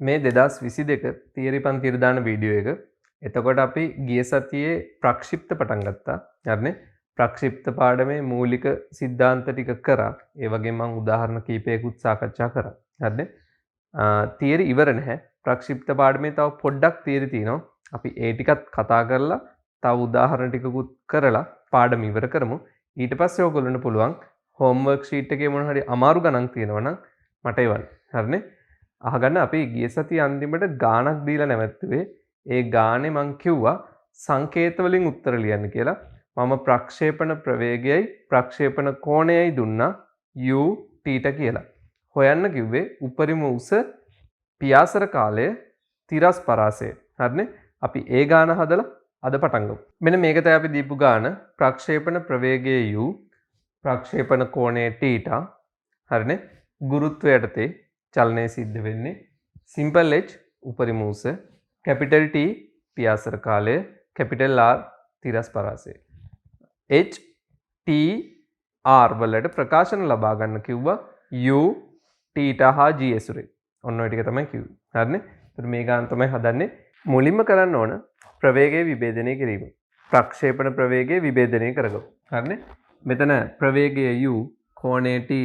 මේ 2022 තියරි පන්තියට දාන වීඩියෝ එක. එතකොට අපි ගිය සතියේ ප්‍රක්ෂිප්ත පටන් ගත්තා. හරිනේ? ප්‍රක්ෂිප්ත පාඩමේ මූලික સિદ્ધාන්ත ටික කරා. ඒ වගේම මම උදාහරණ කීපයකුත් සාකච්ඡා කරා. හරිනේ? තියරි ඉවර නැහැ. ප්‍රක්ෂිප්ත පාඩමේ තව පොඩ්ඩක් තියරි තියෙනවා. අපි ඒ ටිකත් කතා කරලා තව උදාහරණ ටිකකුත් කරලා පාඩම ඉවර කරමු. ඊට පස්සේ ඔයගොල්ලන්ට පුළුවන් හෝම්වර්ක් ෂීට් එකේ මොන හරි අමාරු ගණන් තියෙනවා නම් මට එවන්න. හරිනේ? අහගන්න අපි ගිය සතිය අන්තිමට ගාණක් දීලා නැවතුනේ. ඒ ගානේ මං කිව්වා සංකේත වලින් උත්තර ලියන්න කියලා. මම ප්‍රක්ෂේපණ ප්‍රවේගයයි ප්‍රක්ෂේපණ කෝණයයි දුන්නා u t කියලා. හොයන්න කිව්වේ උපරිම උස පියාසර කාලය තිරස් පරාසය. හරිනේ? අපි ඒ ගාන හදලා අද පටන් ගමු. මෙන්න මේක තමයි අපි දීපු ගාන. ප්‍රක්ෂේපණ ප්‍රවේගයේ u ප්‍රක්ෂේපණ කෝණය t. හරිනේ? ගුරුත්වය යටතේ චලනය සිද්ධ වෙන්නේ සිම්පල් h උපරිම උස කැපිටල් T පියාසර කාලය capital R තිරස් පරාසය h t r වලට ප්‍රකාශන ලබා ගන්න කිව්වා u t හා g ඇසුරේ. ඔන්න ඔය ටික තමයි කිව්වේ. හරිනේ? ඒත් මේ ගාන තමයි හදන්නේ. මුලින්ම කරන්න ඕන ප්‍රවේගය විභේදනය කිරීම. ප්‍රක්ෂේපණ ප්‍රවේගය විභේදනය කරගමු. හරිනේ? මෙතන ප්‍රවේගය u කෝණය t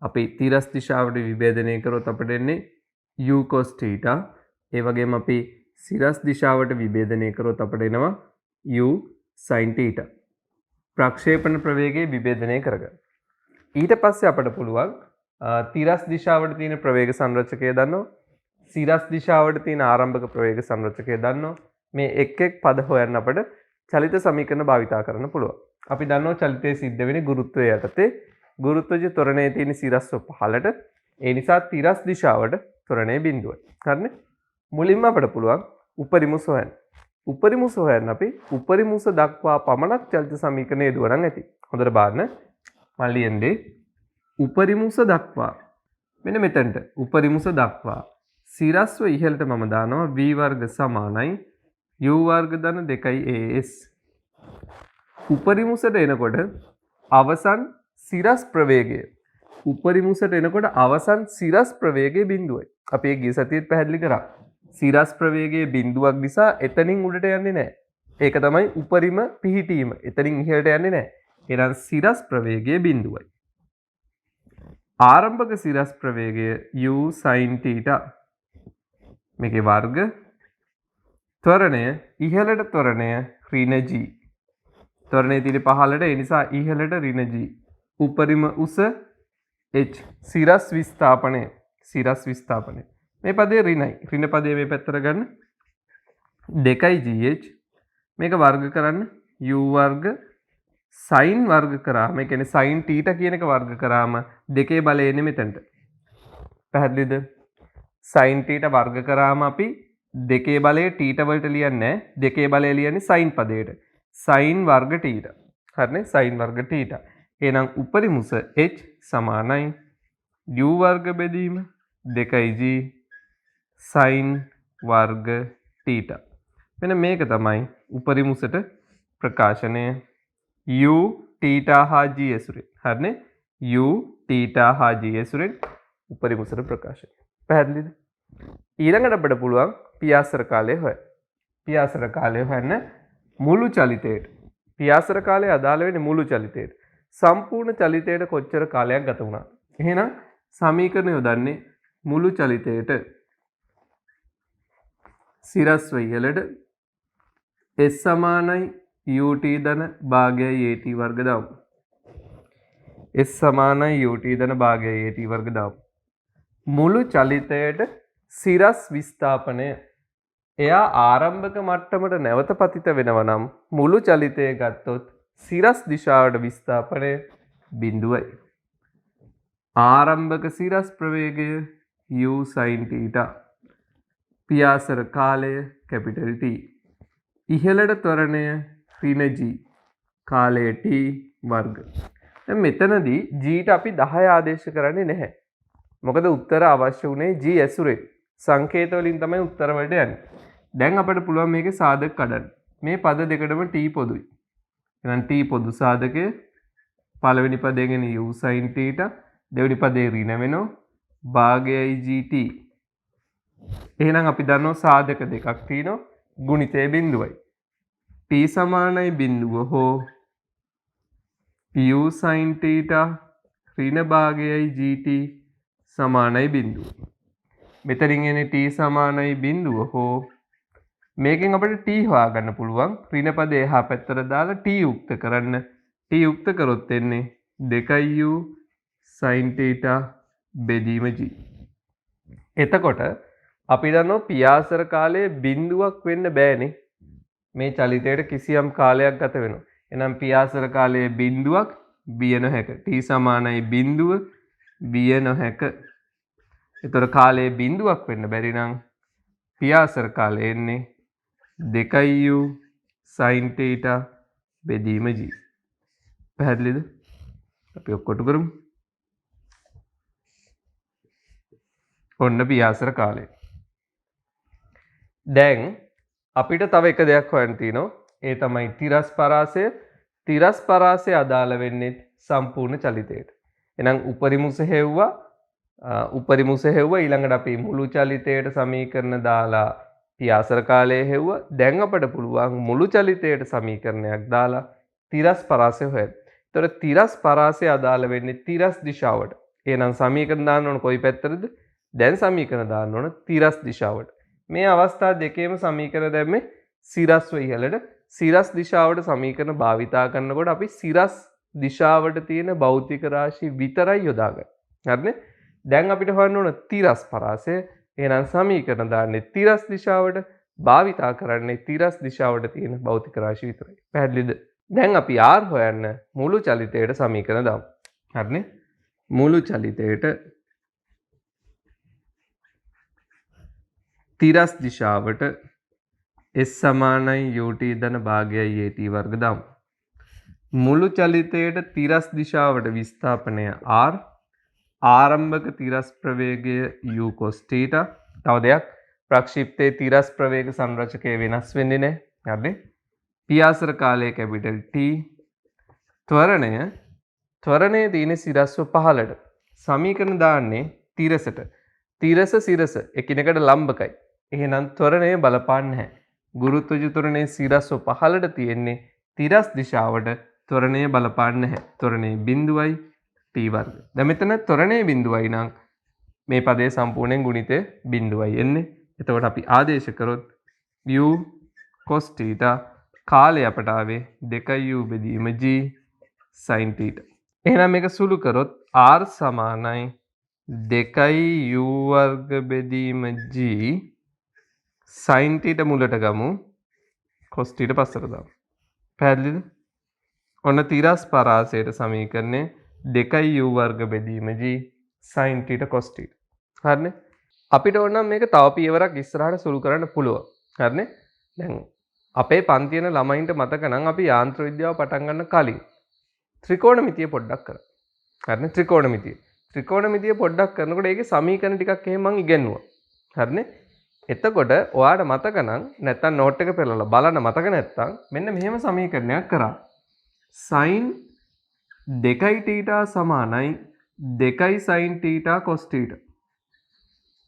අපි තිරස් දිශාවට විභේදනය කරොත් අපිට එන්නේ u cos θ. ඒ වගේම අපි සිරස් දිශාවට විභේදනය කරොත් අපිට එනවා u sin θ. ප්‍රක්ෂේපණ ප්‍රවේගයේ විභේදනය කරගන්න. ඊට පස්සේ අපිට පුළුවන් තිරස් දිශාවට තියෙන ප්‍රවේග සංරචකය දන්නවා. සිරස් දිශාවට තියෙන ආරම්භක ප්‍රවේග සංරචකය දන්නවා. මේ එක් එක් පද හොයන්න අපිට චලිත සමීකරණ භාවිතා කරන්න පුළුවන්. අපි දන්නවා චලිතයේ සිද්ධ වෙන්නේ ගුරුත්වය යටතේ. ගුරුත්වජ ත්වරණයේ තියෙන සිරස්ව පහළට. ඒ නිසා තිරස් දිශාවට ත්වරණය බිඳුවයි. හරිනේ? මුලින්ම අපිට පුළුවන් උපරිම උස හොයන්න. උපරිම උස හොයන්න අපි උපරිම උස දක්වා පමණක් චලිත සමීකරණය යොදවන්න ඇති. හොඳට බලන්න. මම ලියන්නේ උපරිම උස දක්වා. මෙන්න මෙතනට උපරිම උස දක්වා. සිරස්ව ඉහළට මම දානවා v වර්ග සමානයි u වර්ග ධන 2as. උපරිම උසට එනකොට අවසන් සිරස් ප්‍රවේගය උපරිම උසට එනකොට අවසන් සිරස් ප්‍රවේගයේ බිඳුවයි. අපි ඒ ගිය සතියේත් පැහැදිලි කරා. සිරස් ප්‍රවේගයේ බිඳුවක් නිසා එතනින් උඩට යන්නේ නැහැ. ඒක තමයි උපරිම පිහිටීම. එතනින් ඉහළට යන්නේ නැහැ. එහෙනම් සිරස් ප්‍රවේගයේ බිඳුවයි. ආරම්භක සිරස් ප්‍රවේගය u sin θ. මේකේ වර්ග ත්වරණය ඉහළට ත්වරණය ඍණ g. ත්වරණයේ තියෙන පහළට ඒ නිසා ඉහළට ඍණ g. උපරිම උස h සිරස් විස්ථාපනය මේ පදේ ඍණයි. ඍණ පදේ මේ පැත්තට ගන්න 2gh මේක වර්ග කරන්න u වර්ග sin වර්ග කරාම ඒ කියන්නේ sin θ කියන එක වර්ග කරාම දෙකේ බලය එන්නේ මෙතනට. පැහැදිලිද? sin θ වර්ග කරාම අපි දෙකේ බලය θ වලට ලියන්නේ නැහැ. දෙකේ බලය ලියන්නේ sin පදයට. sin වර්ග θ. හරිනේ? sin වර්ග θ. එහෙනම් උපරිම උස h සමානයි u වර්ග බෙදීම 2g sin වර්ග θ. මෙන්න මේක තමයි උපරිම උසට ප්‍රකාශනය u θ හා g ඇසුරෙන්. හරිනේ? u θ හා g ඇසුරෙන් උපරිම උසට ප්‍රකාශනය. පැහැදිලිද? ඊළඟට අපිට පුළුවන් පියාසර කාලය හොයන්න. පියාසර කාලය හොයන්න මුළු චලිතයට. පියාසර කාලය අදාළ වෙන්නේ මුළු චලිතයට. සම්පූර්ණ චලිතයට කොච්චර කාලයක් ගත වුණා. එහෙනම් සමීකරණ යොදන්නේ මුළු චලිතයට සිරස්ව ඉහළට s සමානයි ut ධන භාගයයි at වර්ග දාමු. s සමානයි ut ධන භාගයයි at වර්ග දාමු. මුළු චලිතයට සිරස් විස්ථාපනය එයා ආරම්භක මට්ටමට නැවත පතිත වෙනවා නම් මුළු චලිතය ගත්තොත් සිරස් දිශාවට විස්ථාපනය බිඳුවයි. ආරම්භක සිරස් ප්‍රවේගය u sin θ. පියාසර කාලය කැපිටල් T. ඉහළට ත්වරණය ඍණ g. කාලය t වර්ග. දැන් මෙතනදී g ට අපි 10 ආදේශ කරන්නේ නැහැ. මොකද උත්තර අවශ්‍ය උනේ g ඇසුරේ. සංකේත වලින් තමයි උත්තර වලට යන්නේ. දැන් අපිට පුළුවන් මේකේ සාධක කඩන්න. මේ පද දෙකටම t පොදුයි. එහෙනම් t පොදු සාධකය පළවෙනි පදයෙන් u sin θ දෙවෙනි පදේ ඍණ වෙනවා භාගයයි gt එහෙනම් අපි දන්නවා සාධක දෙකක් තියෙනවා ගුණිතයේ බිඳුවයි. t සමානයි බිඳුව හෝ u sin θ ඍණ භාගයයි gt සමානයි බිඳුව. මෙතනින් එන්නේ t සමානයි බිඳුව හෝ මේකෙන් අපිට t හොයාගන්න පුළුවන්. ඍණ පදේ එහා පැත්තට දාලා t යුක්ත කරන්න. t යුක්ත කරොත් එන්නේ 2u sin θ බෙදීම g. එතකොට අපි දන්නවා පියාසර කාලයේ බිඳුවක් වෙන්න බෑනේ. මේ චලිතයට කිසියම් කාලයක් ගත වෙනවා. එහෙනම් පියාසර කාලයේ බිඳුවක් බිය නොහැක. t සමානයි බිඳුව බිය නොහැක. ඒතර කාලයේ බිඳුවක් වෙන්න බැරි නම් පියාසර කාලය එන්නේ 2u sin θ බෙදීම g. පැහැදිලිද? අපි ඔක්කොටු කරමු. ඔන්න පියාසර කාලය. දැන් අපිට තව එක දෙයක් හොයන්න තියෙනවා. ඒ තමයි තිරස් පරාසය. තිරස් පරාසය අදාළ වෙන්නේ සම්පූර්ණ චලිතයට. එහෙනම් උපරිමුස හෙව්වා ඊළඟට අපි මුළු චලිතයට සමීකරණ දාලා පියාසර කාලය හෙව්වා. දැන් අපිට පුළුවන් මුළු චලිතයට සමීකරණයක් දාලා තිරස් පරාසය හොයන්න. ඒතර තිරස් පරාසය අදාළ වෙන්නේ තිරස් දිශාවට. එහෙනම් සමීකරණ දාන්න ඕන කොයි පැත්තටද? දැන් සමීකරණ දාන්න ඕන තිරස් දිශාවට. මේ අවස්ථා දෙකේම සමීකරණ දැම්මේ සිරස්ව ඉහළට. සිරස් දිශාවට සමීකරණ භාවිතා කරනකොට අපි සිරස් දිශාවට තියෙන භෞතික රාශි විතරයි යොදාගන්නේ. හරිනේ? දැන් අපිට හොයන්න ඕන තිරස් පරාසය. එහෙනම් සමීකරණ දාන්නේ තිරස් දිශාවට, භාවිතා කරන්නේ තිරස් දිශාවට තියෙන භෞතික රාශි විතරයි. පැහැදිලිද? දැන් අපි r හොයන්න මුළු චලිතයට සමීකරණ දාමු. හරිනේ? මුළු චලිතයට තිරස් දිශාවට s සමානයි ut ධන භාගයයි at වර්ග දාමු. මුළු චලිතයට තිරස් දිශාවට විස්ථාපනය r, ආරම්භක තිරස් ප්‍රවේගය u cos θ. තව දෙයක් ප්‍රක්ෂිප්තයේ තිරස් ප්‍රවේග සංරචකය වෙනස් වෙන්නේ නැහැ. හරිනේ? පියාසර කාලය කැපිටල් T. ත්වරණය තියෙන සිරස්ව පහළට. සමීකරණ දාන්නේ තිරසට. තිරස සිරස එකිනෙකට ලම්බකයි. එහෙනම් ත්වරණය බලපාන්නේ නැහැ. ගුරුත්වජ ත්වරණයේ සිරස්ව පහළට තියෙන්නේ තිරස් දිශාවට. ත්වරණය බලපාන්නේ නැහැ. ත්වරණය බිඳුවයි t වර්ග. දැන් මෙතන ත්වරණය බිඳුවයි නම් මේ පදයේ සම්පූර්ණයෙන් ගුණිතය බිඳුවයි එන්නේ. එතකොට අපි ආදේශ කරොත් u cos θ කාලය අපට ආවේ 2u බෙදීම g sin θ. එහෙනම් මේක සුළු කරොත් r සමානයි 2u වර්ග බෙදීම g sin θ මුලට ගමු, cos θ පස්සට දාමු. පැහැදිලිද? ඔන්න තිරස් පරාසයට සමීකරණය 2u වර්ග බෙදීම g sin θ cos θ. හරිනේ? අපිට ඕන නම් මේක තව පියවරක් ඉස්සරහට සුළු කරන්න පුළුවන්. හරිනේ? දැන් අපේ පන්තියන ළමයින්ට මතක නම් අපි යාන්ත්‍ර විද්‍යාව පටන් ගන්න කලින් ත්‍රිකෝණමිතිය පොඩ්ඩක් කරා. හරිනේ? ත්‍රිකෝණමිතිය පොඩ්ඩක් කරනකොට ඒකේ සමීකරණ ටිකක් එහෙම මම ඉගෙනුවා. හරිනේ? එතකොට ඔයාට මතක නම් නැත්තම් නෝට් එක පෙරලලා බලන්න මතක නැත්තම් මෙන්න මෙහෙම සමීකරණයක් කරා. sin 2θ සමානයි 2 sin θ cos θ.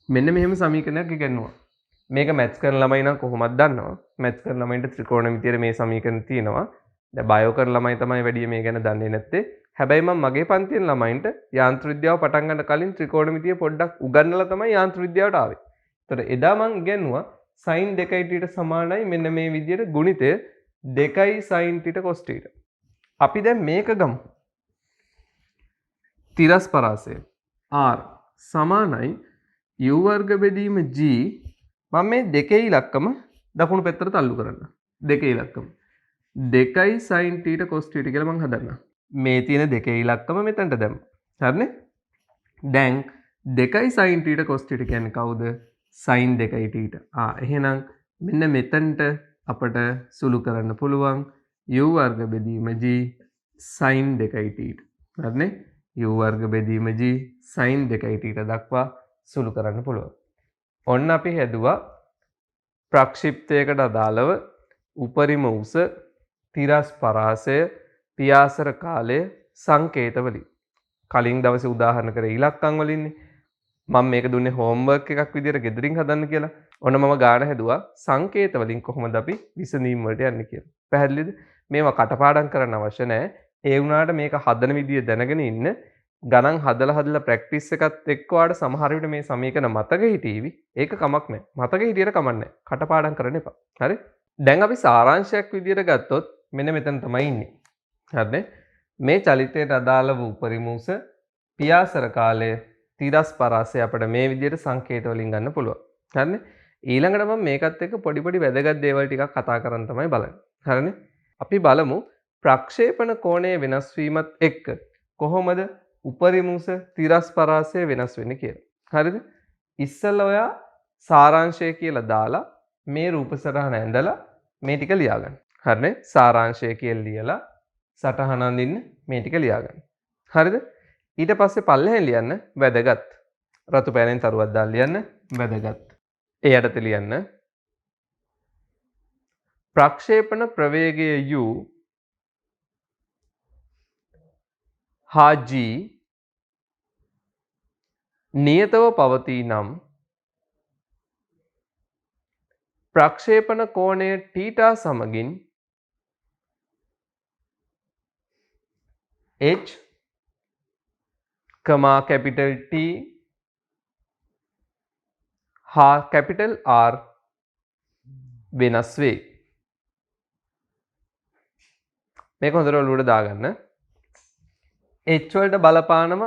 මෙන්න මෙහෙම සමීකරණයක් ඉගෙනුවා. මේක මැත්ස් කරන ළමයි නම් කොහොමද දන්නවා? මැත්ස් කරන ළමයින්ට ත්‍රිකෝණමිතියේ මේ සමීකරණ තියෙනවා. දැන් බයෝ කරන ළමයි තමයි වැඩි මේ ගැන දන්නේ නැත්තේ. හැබැයි මම මගේ පන්තියේ ළමයින්ට යාන්ත්‍ර විද්‍යාව පටන් ගන්න කලින් ත්‍රිකෝණමිතිය පොඩ්ඩක් උගන්වලා තමයි යාන්ත්‍ර විද්‍යාවට ආවේ. ඒතර එදා මම ඉගෙනුවා sin 2θ සමානයි මෙන්න මේ විදිහට ගුණිතය 2 sin θ cos θ. අපි දැන් මේක ගමු. තිරස් පරාසය r සමානයි u වර්ග බෙදීම g. මම මේ දෙකේ ඉලක්කම දකුණු පැත්තට තල්ලු කරන්න. දෙකේ ඉලක්කම 2 sin θ cos θ කියලා මම හදන්නම්. මේ තියෙන දෙකේ ඉලක්කම මෙතනට දැම්මා. හරිනේ? දැන් 2 sin θ cos θ කියන්නේ කවුද? sin 2θ. එහෙනම් මෙන්න මෙතනට අපට සුළු කරන්න පුළුවන් u වර්ග බෙදීම g sin 2θ. හරිනේ? u වර්ග බෙදීම g sin 2θ දක්වා සුළු කරන්න පුළුවන්. ඔන්න අපි හැදුවා ප්‍රක්ෂිප්තයකට අදාළව උපරිම උස, තිරස් පරාසය, පියාසර කාලය සංකේත වලින්. කලින් දවසේ උදාහරණ කරේ ඉලක්කම් වලින්නේ. මම මේක දුන්නේ හෝම්වර්ක් එකක් විදියට ගෙදරින් හදන්න කියලා. ඔන්න මම ගාන හැදුවා සංකේත වලින් කොහොමද අපි විසඳීම් වලට යන්නේ කියලා. පැහැදිලිද? මේවා කටපාඩම් කරන්න අවශ්‍ය නැහැ. ඒ වුණාට මේක හදන විදිය දැනගෙන ඉන්න. ගණන් හදලා ප්‍රැක්ටිස් එකත් එක්ක ඔයාලට සමහර විට මේ සමීකරණ මතක හිටීවි. ඒක කමක් නැහැ. මතක හිටියට කමක් නැහැ. කටපාඩම් කරන්න එපා. හරි? දැන් අපි සාරාංශයක් විදියට ගත්තොත් මෙන්න මෙතන තමයි ඉන්නේ. හරිනේ? මේ චලිතයට අදාළ වූ උපරිම උස පියාසර කාලය තිරස් පරාසය අපිට මේ විදියට සංකේත වලින් ගන්න පුළුවන්. හරිනේ? ඊළඟට මම මේකත් එක්ක පොඩි වැදගත් දේවල් ටිකක් කතා කරන්න තමයි බලන්නේ. හරිනේ? අපි බලමු ප්‍රක්ෂේපණ කෝණයේ වෙනස් වීමත් එක්ක කොහොමද උපරිම උස තිරස් පරාසය වෙනස් වෙන්නේ කියලා. හරිද? ඉස්සෙල්ලා ඔයා සාරාංශය කියලා දාලා මේ රූප සටහන ඇඳලා මේ ටික ලියාගන්න. හරිනේ? සාරාංශය කියලා ලියලා සටහන අඳින්න මේ ටික ලියාගන්න. හරිද? ඊට පස්සේ පල්ලෙහෙන් ලියන්න වැදගත්. රතු පෑනෙන් තරුවක් දාලා ලියන්න වැදගත්. ඒ යටතේ ලියන්න ප්‍රක්ෂේපණ ප්‍රවේගය u හා g නියතව පවතී නම් ප්‍රක්ෂේපණ කෝණය θ සමගින් h, capital T හා capital R වෙනස් වේ. මේක හොඳට ඔලුවට දාගන්න. h වලට බලපානම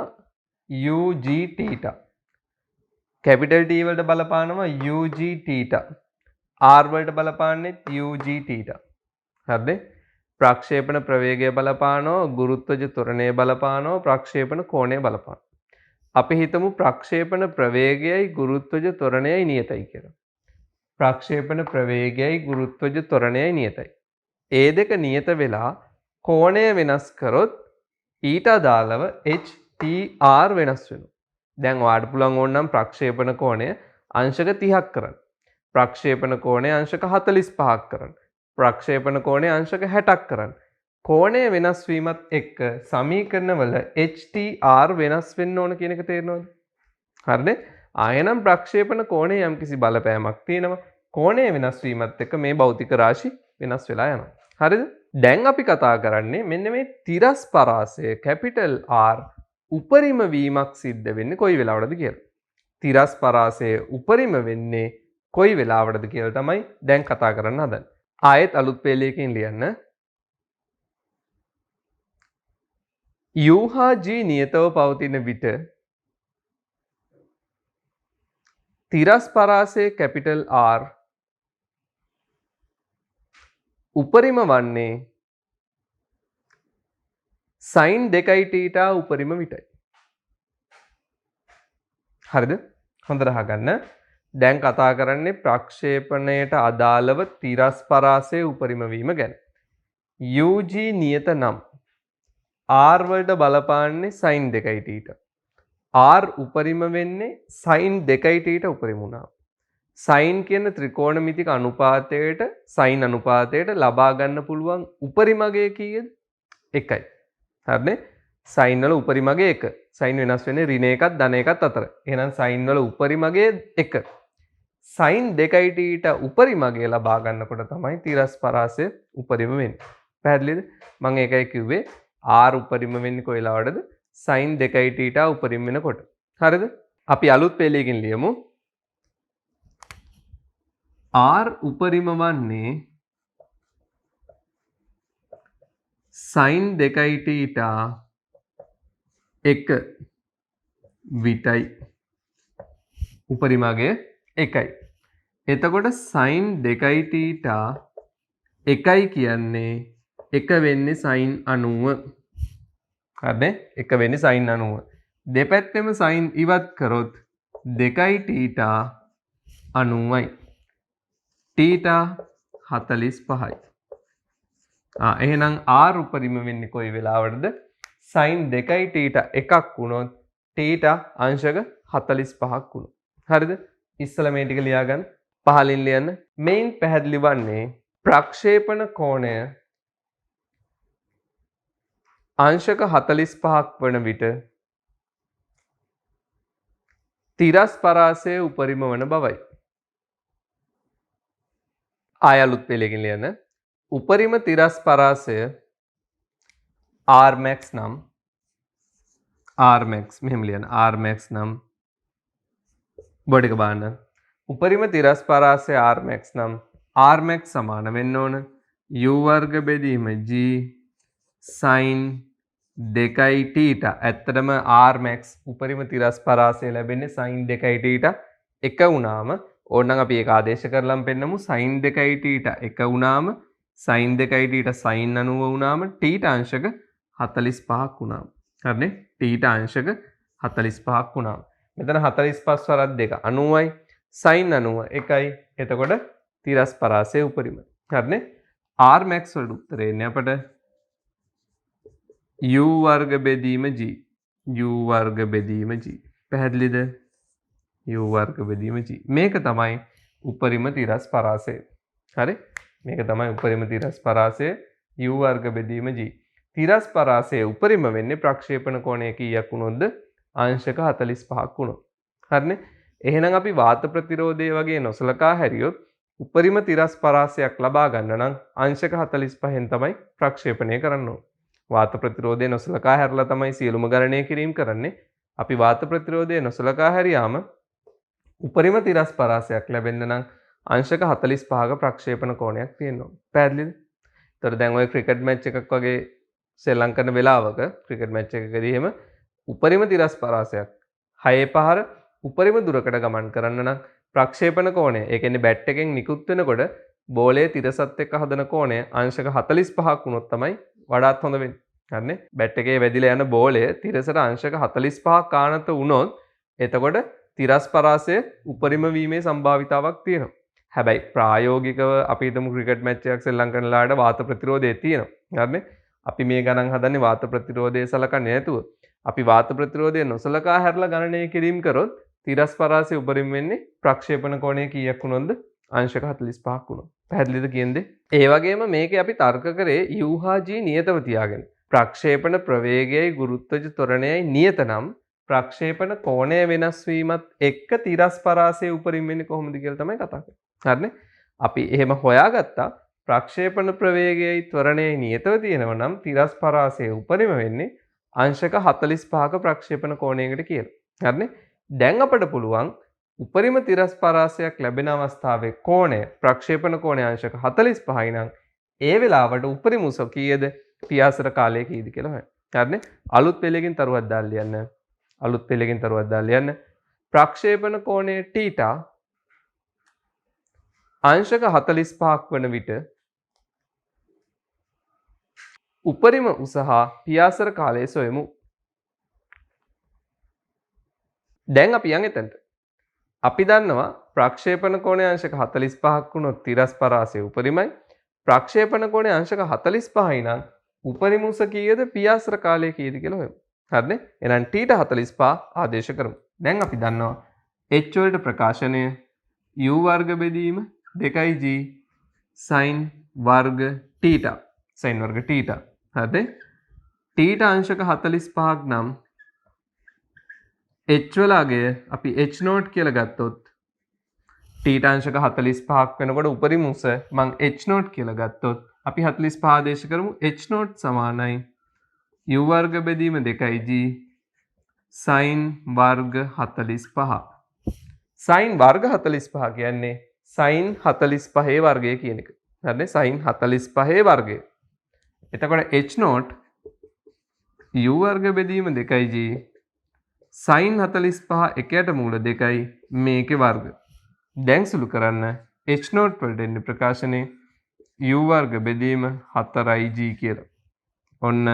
UG θ. capital T වලට බලපානම UG θ. R වලට බලපාන්නේ UG θ. හරිද? ප්‍රක්ෂේපණ ප්‍රවේගය බලපානෝ, ගුරුත්වජ ත්වරණය බලපානෝ, ප්‍රක්ෂේපණ කෝණය බලපානෝ. අපි හිතමු ප්‍රක්ෂේපණ ප්‍රවේගයයි ගුරුත්වජ ත්වරණයයි නියතයි කියලා. ප්‍රක්ෂේපණ ප්‍රවේගයයි ගුරුත්වජ ත්වරණයයි නියතයි. ඒ දෙක නියත වෙලා කෝණය වෙනස් කරොත් ඊට අදාළව HTR වෙනස් වෙනවා. දැන් ඔයාලට පුළුවන් ඕනනම් ප්‍රක්ෂේපණ කෝණය අංශක 30ක් කරන්න. ප්‍රක්ෂේපණ කෝණය අංශක 45ක් කරන්න. ප්‍රක්ෂේපණ කෝණය අංශක 60ක් කරන්න. කෝණය වෙනස් වීමත් එක්ක සමීකරණවල HTR වෙනස් වෙන්න ඕන කියන එක තේරෙනවද? හරිනේ? ආයෙනම් ප්‍රක්ෂේපණ කෝණයේ යම්කිසි බලපෑමක් තියෙනවා. කෝණය වෙනස් වීමත් එක්ක මේ භෞතික රාශි වෙනස් වෙලා යනවා. හරිද? දැන් අපි කතා කරන්නේ මෙන්න මේ තිරස් පරාසය capital R උපරිම වීමක් සිද්ධ වෙන්නේ කොයි වෙලාවටද කියලා. තිරස් පරාසය උපරිම වෙන්නේ කොයි වෙලාවටද කියලා තමයි දැන් කතා කරන්න හදන්නේ. ආයෙත් අලුත් පෙළයකින් ලියන්න. U හා G නියතව පවතින විට තිරස් පරාසය capital R උපරිම වන්නේ sin 2 θ උපරිම විටයි. හරිද? හොඳට අහගන්න. දැන් කතා කරන්නේ ප්‍රක්ෂේපණයට අදාළව තිරස් පරාසය උපරිම වීම ගැන. UG නියත නම් R වලට බලපාන්නේ sin 2 θ. R උපරිම වෙන්නේ sin 2 θ උපරිම වුණා. sin කියන ත්‍රිකෝණමිතික අනුපාතයට sin අනුපාතයට ලබා ගන්න පුළුවන් උපරිම අගය කීයද? 1යි. හරිනේ? sin වල උපරිම අගය 1. sin වෙනස් වෙන්නේ ඍණ එකත් ධන එකත් අතර. එහෙනම් sin වල උපරිම අගය 1. sin 2 θ උපරිම අගය ලබා ගන්නකොට තමයි තිරස් පරාසය උපරිම වෙන්නේ. පැහැදිලිද? මම ඒකයි කිව්වේ R උපරිම වෙන්නේ කොයි වෙලාවටද? sin 2 θ උපරිම වෙනකොට. හරිද? අපි අලුත් පෙළයකින් ලියමු. R උපරිම වන්නේ sin 2 θ 1 විටයි. උපරිම අගය 1යි. එතකොට sin 2 θ 1යි කියන්නේ 1 වෙන්නේ sin 90. හරිනේ? 1 වෙන්නේ sin 90. දෙපැත්තෙම sin ඉවත් කරොත් 2 θ 90යි. θ 45යි. එහෙනම් R උපරිම වෙන්නේ කොයි වෙලාවටද? sin 2 θ 1ක් වුණොත් θ අංශක 45ක් වුණොත්. හරිද? ඉස්සලා මේ ටික ලියාගන්න. පහලින් ලියන්න. මේන් පැහැදිලි වන්නේ ප්‍රක්ෂේපණ කෝණය අංශක 45ක් වන විට තිරස් පරාසය උපරිම වන බවයි. ආය අලුත් පෙළකින් ලියන්න. උපරිම තිරස් පරාසය Rmax නම් Rmax මෙහෙම ලියන්න. Rmax නම් බෝඩ් එක බලන්න. උපරිම තිරස් පරාසය Rmax නම් Rmax සමාන වෙන්න ඕන u වර්ග බෙදීම g sin 2යි θ. ඇත්තටම Rmax උපරිම තිරස් පරාසය ලැබෙන්නේ sin 2යි θ එක වුණාම ඕනනම් අපි ඒක ආදේශ කරලම් පෙන්නමු sin 2යි θ එක වුණාම sin 2යි θ sin 90 වුණාම θ අංශක 45ක් වුණාම. හරිනේ? θ අංශක 45ක් වුණාම. මෙතන 45 වරක් 2 90යි sin 90 එකයි. එතකොට තිරස් පරාසය උපරිම. හරිනේ? Rmax වලට උත්තරේ එන්නේ අපට u වර්ග බෙදීම g. u වර්ග බෙදීම g. පැහැදිලිද? u වර්ග බෙදීම g. මේක තමයි උපරිම තිරස් පරාසය. හරි? මේක තමයි උපරිම තිරස් පරාසය u වර්ග බෙදීම g. තිරස් පරාසය උපරිම වෙන්නේ ප්‍රක්ෂේපණ කෝණය කීයක් වුණොත්ද? අංශක 45ක් වුණොත්. හරිනේ? එහෙනම් අපි වාත ප්‍රතිරෝධය වගේ නොසලකා හැරියොත් උපරිම තිරස් පරාසයක් ලබා ගන්න නම් අංශක 45න් තමයි ප්‍රක්ෂේපණය කරන්න ඕන. වාත ප්‍රතිරෝධය නොසලකා හැරලා තමයි සියලුම ගණනය කිරීම කරන්නේ. අපි වාත ප්‍රතිරෝධය නොසලකා හැරියාම උපරිම තිරස් පරාසයක් ලැබෙන්න නම් අංශක 45ක ප්‍රක්ෂේපණ කෝණයක් තියෙන්න ඕන. පැහැදිලිද? ඒතර දැන් ඔය ක්‍රිකට් මැච් එකක් වගේ සෙල්ලම් කරන වෙලාවක ක්‍රිකට් මැච් එකකදී එහෙම උපරිම තිරස් පරාසයක් 6 පහර උපරිම දුරකට ගමන් කරන්න නම් ප්‍රක්ෂේපණ කෝණය, ඒ කියන්නේ බැට් එකෙන් නිකුත් වෙනකොට බෝලයේ තිරසත් එක්ක හදන කෝණය අංශක 45ක් වුණොත් තමයි වඩාත් හොඳ වෙන්නේ. හරිනේ? බැට් එකේ වැදිලා යන බෝලය තිරසට අංශක 45ක් ආනත වුණොත් එතකොට තිරස් පරාසය උපරිම වීමේ සම්භාවිතාවක් තියෙනවා. හැබැයි ප්‍රායෝගිකව අපි හිතමු ක්‍රිකට් මැච් එකක් සෙල්ලම් කරන ලාට වාත ප්‍රතිරෝධය තියෙනවා. හරිනේ? අපි මේ ගණන් හදන්නේ වාත ප්‍රතිරෝධය සලකන්නේ නැතුව. අපි වාත ප්‍රතිරෝධය නොසලකා හැරලා ගණනය කිරීම කරොත් තිරස් පරාසය උපරිම වෙන්නේ ප්‍රක්ෂේපණ කෝණය කීයක් වුණොත්ද? අංශක 45ක් වුණොත්. පැහැදිලිද කියන්නේ? ඒ වගේම මේකේ අපි තර්ක කරේ u හා g නියතව තියාගෙන. ප්‍රක්ෂේපණ ප්‍රවේගයයි ගුරුත්වජ ත්වරණයයි නියත නම් ප්‍රක්ෂේපණ කෝණය වෙනස් වීමත් එක්ක තිරස් පරාසය උපරිම වෙන්නේ කොහොමද කියලා තමයි කතා කරන්නේ. හරිනේ? අපි එහෙම හොයාගත්තා ප්‍රක්ෂේපණ ප්‍රවේගයයි ත්වරණයයි නියතව තියෙනවා නම් තිරස් පරාසය උපරිම වෙන්නේ අංශක 45ක ප්‍රක්ෂේපණ කෝණයකට කියලා. හරිනේ? දැන් අපට පුළුවන් උපරිම තිරස් පරාසයක් ලැබෙන අවස්ථාවේ කෝණය ප්‍රක්ෂේපණ කෝණය අංශක 45යි නම් ඒ වෙලාවට උපරිම උස කීයද? පියාසර කාලය කීයද කියලා හොයන්න. හරිනේ? අලුත් පෙළකින් තරුවක් දාලා ලියන්න. අලුත් පෙළකින් තරුවක් දාලා ලියන්න. ප්‍රක්ෂේපණ කෝණය θ අංශක 45ක් වන විට උපරිම උස හා පියාසර කාලය සොයමු. දැන් අපි යන් එතනට. අපි දන්නවා ප්‍රක්ෂේපණ කෝණය අංශක 45ක් වුණොත් තිරස් පරාසය උපරිමයි. ප්‍රක්ෂේපණ කෝණය අංශක 45යි නම් උපරිම උස කීයද? පියාසර කාලය කීයද කියලා හොයමු. හරිනේ? එහෙනම් θ 45 ආදේශ කරමු. දැන් අපි දන්නවා h වලට ප්‍රකාශනය u වර්ග බෙදීම 2g sin වර්ග θ. sin වර්ග θ. හරිද? θ අංශක 45ක් නම් h වල අගය අපි h0 කියලා ගත්තොත් θ අංශක 45ක් වෙනකොට උපරිම උස මං h0 කියලා ගත්තොත් අපි 45 ආදේශ කරමු. h0 සමානයි u වර්ග බෙදීම 2g sin වර්ග 45. sin වර්ග 45 කියන්නේ sin 45 වර්ගය කියන එක. හරිනේ? sin 45 වර්ගය. එතකොට h0 u වර්ග බෙදීම 2g sin 45 එකයට මූල 2යි මේකේ වර්ග. දැන් සුළු කරන්න h0 වලට එන්නේ ප්‍රකාශනේ u වර්ග බෙදීම 4ig කියලා. ඔන්න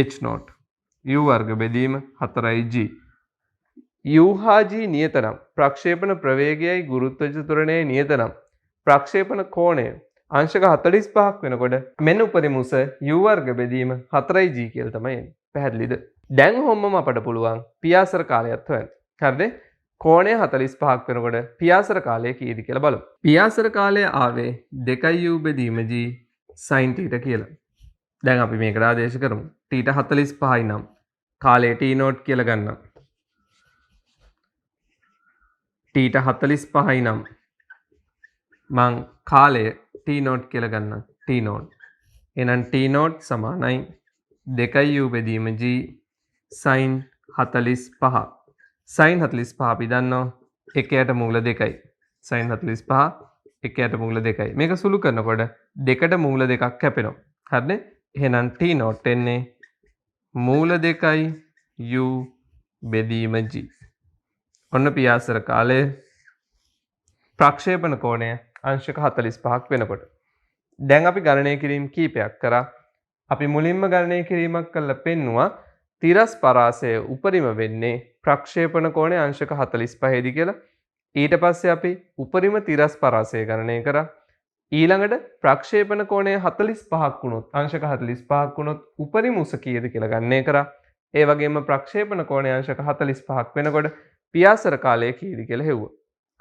h0 u වර්ග බෙදීම 4ig. u හා g නියත නම් ප්‍රක්ෂේපණ ප්‍රවේගයයි ගුරුත්වජ ත්වරණයයි නියත නම් ප්‍රක්ෂේපණ කෝණය අංශක 45ක් වෙනකොට මෙන්න උපරිම උස u වර්ග බෙදීම 4ig කියලා තමයි එන්නේ. පැහැදිලිද? දැන් ඔහොමම අපට පුළුවන් පියාසර කාලයත් හොයන්න. හරිද? කෝණය 45ක් වෙනකොට පියාසර කාලය කීයද කියලා බලමු. පියාසර කාලය ආවේ 2u බෙදීම g sin θ කියලා. දැන් අපි මේකට ආදේශ කරමු. θ 45යි නම් කාලය t0 කියලා ගන්නම්. ටීට 45යි නම් මං කාලය t0 කියලා ගන්නම්. t0. එහෙනම් t0 සමානයි 2u බෙදීම g sin 45. sin 45 අපි දන්නවා 1ට මූල 2යි. sin 45 1ට මූල 2යි. මේක සුළු කරනකොට 2ට මූල 2ක් කැපෙනවා. හරිද? එහෙනම් t0 එන්නේ මූල 2යි u බෙදීම g. ඔන්න පියාසර කාලය ප්‍රක්ෂේපණ කෝණය අංශක 45ක් වෙනකොට. දැන් අපි ගණනය කිරීම කීපයක් කරා. අපි මුලින්ම ගණනය කිරීමක් කළා පෙන්නවා තිරස් පරාසය උපරිම වෙන්නේ ප්‍රක්ෂේපණ කෝණය අංශක 45 දී කියලා. ඊට පස්සේ අපි උපරිම තිරස් පරාසය ගණනය කරා. ඊළඟට ප්‍රක්ෂේපණ කෝණය 45ක් වුණොත් අංශක 45ක් වුණොත් උපරිම උස කීයද කියලා ගණනය කරා. ඒ වගේම ප්‍රක්ෂේපණ කෝණය අංශක 45ක් වෙනකොට පියාසර කාලය කීයද කියලා හෙව්වා.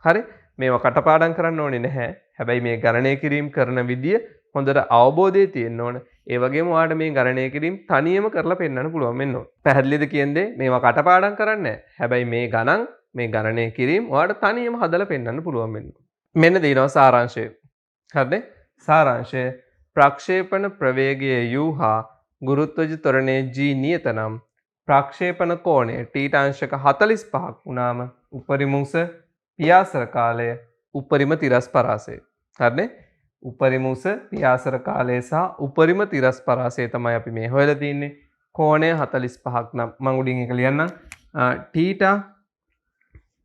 හරි? මේවා කටපාඩම් කරන්න ඕනේ නැහැ. හැබැයි මේ ගණනය කිරීම කරන විදිය හොඳට අවබෝධය තියෙන්න ඕන. ඒ වගේම ඔයාලට මේ ගණනය කිරීම තනියම කරලා පෙන්වන්න පුළුවන් වෙන්න ඕන. පැහැදිලිද කියන්නේ? මේවා කටපාඩම් කරන්නේ නැහැ. හැබැයි මේ ගණන් මේ ගණනය කිරීම ඔයාලට තනියම හදලා පෙන්වන්න පුළුවන් වෙන්න ඕන. මෙන්න දිනවා සාරාංශය. හරිද? සාරාංශය ප්‍රක්ෂේපණ ප්‍රවේගය u හා ගුරුත්වජ ත්වරණය g නියත නම් ප්‍රක්ෂේපණ කෝණය t අංශක 45ක් වුණාම උපරිම උස පියාසර කාලය උපරිම තිරස් පරාසය. හරිනේ? උපරිම උස පියාසර කාලය සහ උපරිම තිරස් පරාසය තමයි අපි මේ හොයලා තින්නේ. කෝණය 45ක් නම් මම උඩින් එක ලියන්නම්. θ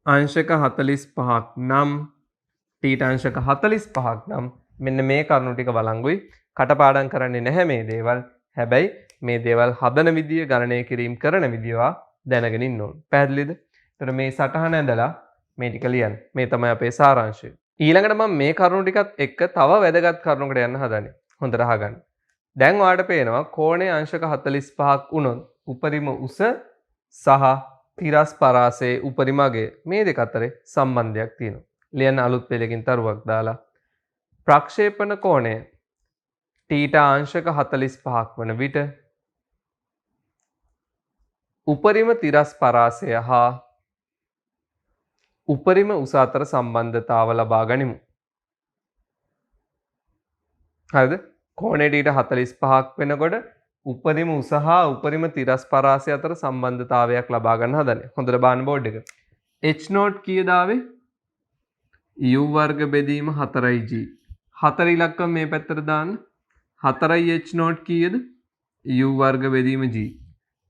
අංශක 45ක් නම් θ අංශක 45ක් නම් මෙන්න මේ කරුණු ටික වළංගුයි. කටපාඩම් කරන්නේ නැහැ මේ දේවල්. හැබැයි මේ දේවල් හදන විදිය ගණනය කිරීම කරන විදියවා දැනගෙන ඉන්න ඕන. පැහැදිලිද? එතකොට මේ සටහන ඇඳලා මේ ටික ලියන්න. මේ තමයි අපේ සාරාංශය. ඊළඟට මම මේ කරුණු ටිකත් එක්ක තව වැදගත් කරුණකට යන්න හදන්නේ. හොඳට අහගන්න. දැන් ඔයාලට පේනවා කෝණය අංශක 45ක් වුණොත් උපරිම උස සහ තිරස් පරාසයේ උපරිම අගය මේ දෙක අතරේ සම්බන්ධයක් තියෙනවා. ලියන්න අලුත් පෙළකින් තරුවක් දාලා ප්‍රක්ෂේපණ කෝණය θ අංශක 45ක් වන විට උපරිම තිරස් පරාසය හා උපරිම උස අතර සම්බන්ධතාව ලබා ගනිමු. හරිද? කෝණය θ 45ක් වෙනකොට උපරිම උස හා උපරිම තිරස් පරාසය අතර සම්බන්ධතාවයක් ලබා ගන්න හදන්නේ. හොඳට බලන්න බෝඩ් එක. h0 කීයද ආවේ? u වර්ග බෙදීම 4g. 4 ඉලක්කම මේ පැත්තට දාන්න. 4යි h0 කීයද? u වර්ග බෙදීම g.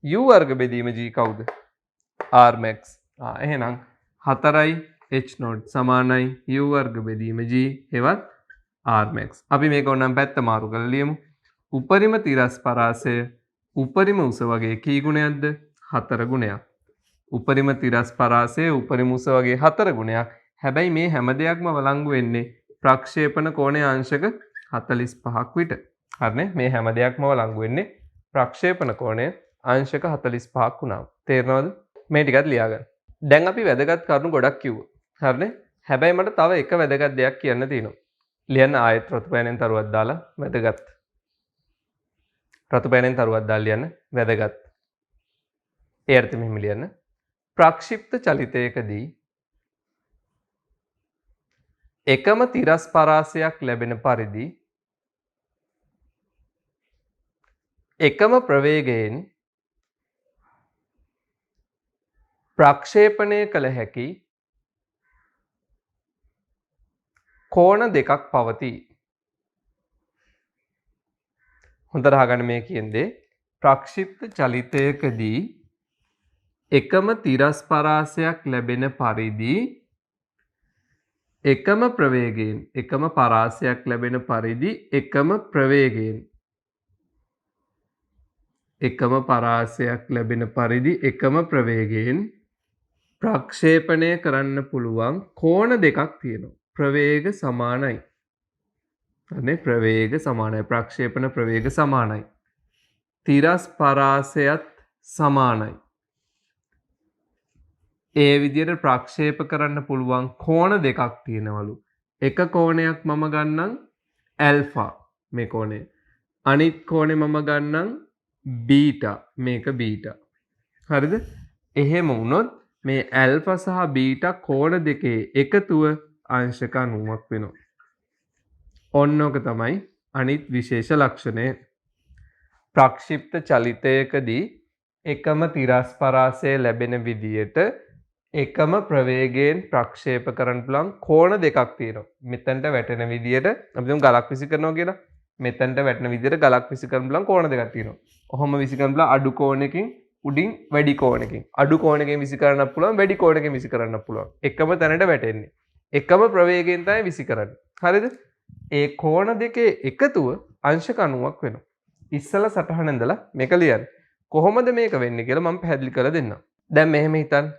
u වර්ග බෙදීම g කවුද? r max. එහෙනම් 4යි h0 සමානයි u වර්ග බෙදීම g හෙවත් r max. අපි මේක ඕනම් පැත්ත මාරු කරලා ලියමු. උපරිම තිරස් පරාසය උපරිම උස වගේ කී ගුණයක්ද? 4 ගුණයක්. උපරිම තිරස් පරාසය උපරිම උස වගේ 4 ගුණයක්. හැබැයි මේ හැම දෙයක්ම වළංගු වෙන්නේ ප්‍රක්ෂේපණ කෝණය අංශක 45ක් විතර. හරිනේ? මේ හැම දෙයක්ම වළංගු වෙන්නේ ප්‍රක්ෂේපණ කෝණය අංශක 45ක් වුණාම. තේරෙනවද? මේ ටිකත් ලියාගන්න. දැන් අපි වැදගත් කරුණු ගොඩක් කිව්වා. හරිනේ? හැබැයි මට තව එක වැදගත් දෙයක් කියන්න තියෙනවා. ලියන්න ආයෙත් රතු පෑනෙන් තරුවක් දාලා වැදගත්. රතු පෑනෙන් තරුවක් දාලා ලියන්න වැදගත්. ඒ අර්ථ මෙහෙම ලියන්න. ප්‍රක්ෂිප්ත චලිතයකදී එකම තිරස් පරාසයක් ලැබෙන පරිදි එකම ප්‍රවේගයෙන් ප්‍රක්ෂේපණය කළ හැකි කෝණ දෙකක් පවතී. හොඳට අහගන්න මේ කියන්නේ ප්‍රක්ෂිප්ත චලිතයකදී එකම තිරස් පරාසයක් ලැබෙන පරිදි එකම ප්‍රවේගයෙන් එකම පරාසයක් ලැබෙන පරිදි එකම ප්‍රවේගයෙන් එකම පරාසයක් ලැබෙන පරිදි එකම ප්‍රවේගයෙන් ප්‍රක්ෂේපණය කරන්න පුළුවන් කෝණ දෙකක් තියෙනවා. ප්‍රවේග සමානයි. හරිනේ? ප්‍රවේග සමානයි. ප්‍රක්ෂේපණ ප්‍රවේග සමානයි. තිරස් පරාසයත් සමානයි. ඒ විදිහට ප්‍රක්ෂේප කරන්න පුළුවන් කෝණ දෙකක් තියෙනවලු. එක කෝණයක් මම ගන්නම් ඇල්ෆා මේ කෝණය. අනිත් කෝණය මම ගන්නම් බීටා මේක බීටා. හරිද? එහෙම වුණොත් මේ ඇල්ෆා සහ බීටා කෝණ දෙකේ එකතුව අංශක 90ක් වෙනවා. ඔන්න ඔක තමයි අනිත් විශේෂ ලක්ෂණය. ප්‍රක්ෂිප්ත චලිතයකදී එකම තිරස් පරාසය ලැබෙන විදියට එකම ප්‍රවේගයෙන් ප්‍රක්ෂේප කරන්න පුළුවන් කෝණ දෙකක් තියෙනවා. මෙතනට වැටෙන විදියට අපි දුම් ගලක් විසි කරනවා කියලා. මෙතනට වැටෙන විදියට ගලක් විසි කරන්න පුළුවන් කෝණ දෙකක් තියෙනවා. ඔහොම විසි කරන්න පුළුවන් අඩු කෝණයකින් උඩින් වැඩි කෝණයකින්. අඩු කෝණයකින් විසි කරන්නත් පුළුවන් වැඩි කෝණයකින් විසි කරන්නත් පුළුවන්. එකම තැනට වැටෙන්නේ. එකම ප්‍රවේගයෙන් තමයි විසි කරන්නේ. හරිද? ඒ කෝණ දෙකේ එකතුව අංශක 90ක් වෙනවා. ඉස්සලා සටහන ඉඳලා මේක ලියන්න. කොහොමද මේක වෙන්නේ කියලා මම පැහැදිලි කරලා දෙන්නම්. දැන් මෙහෙම හිතන්න.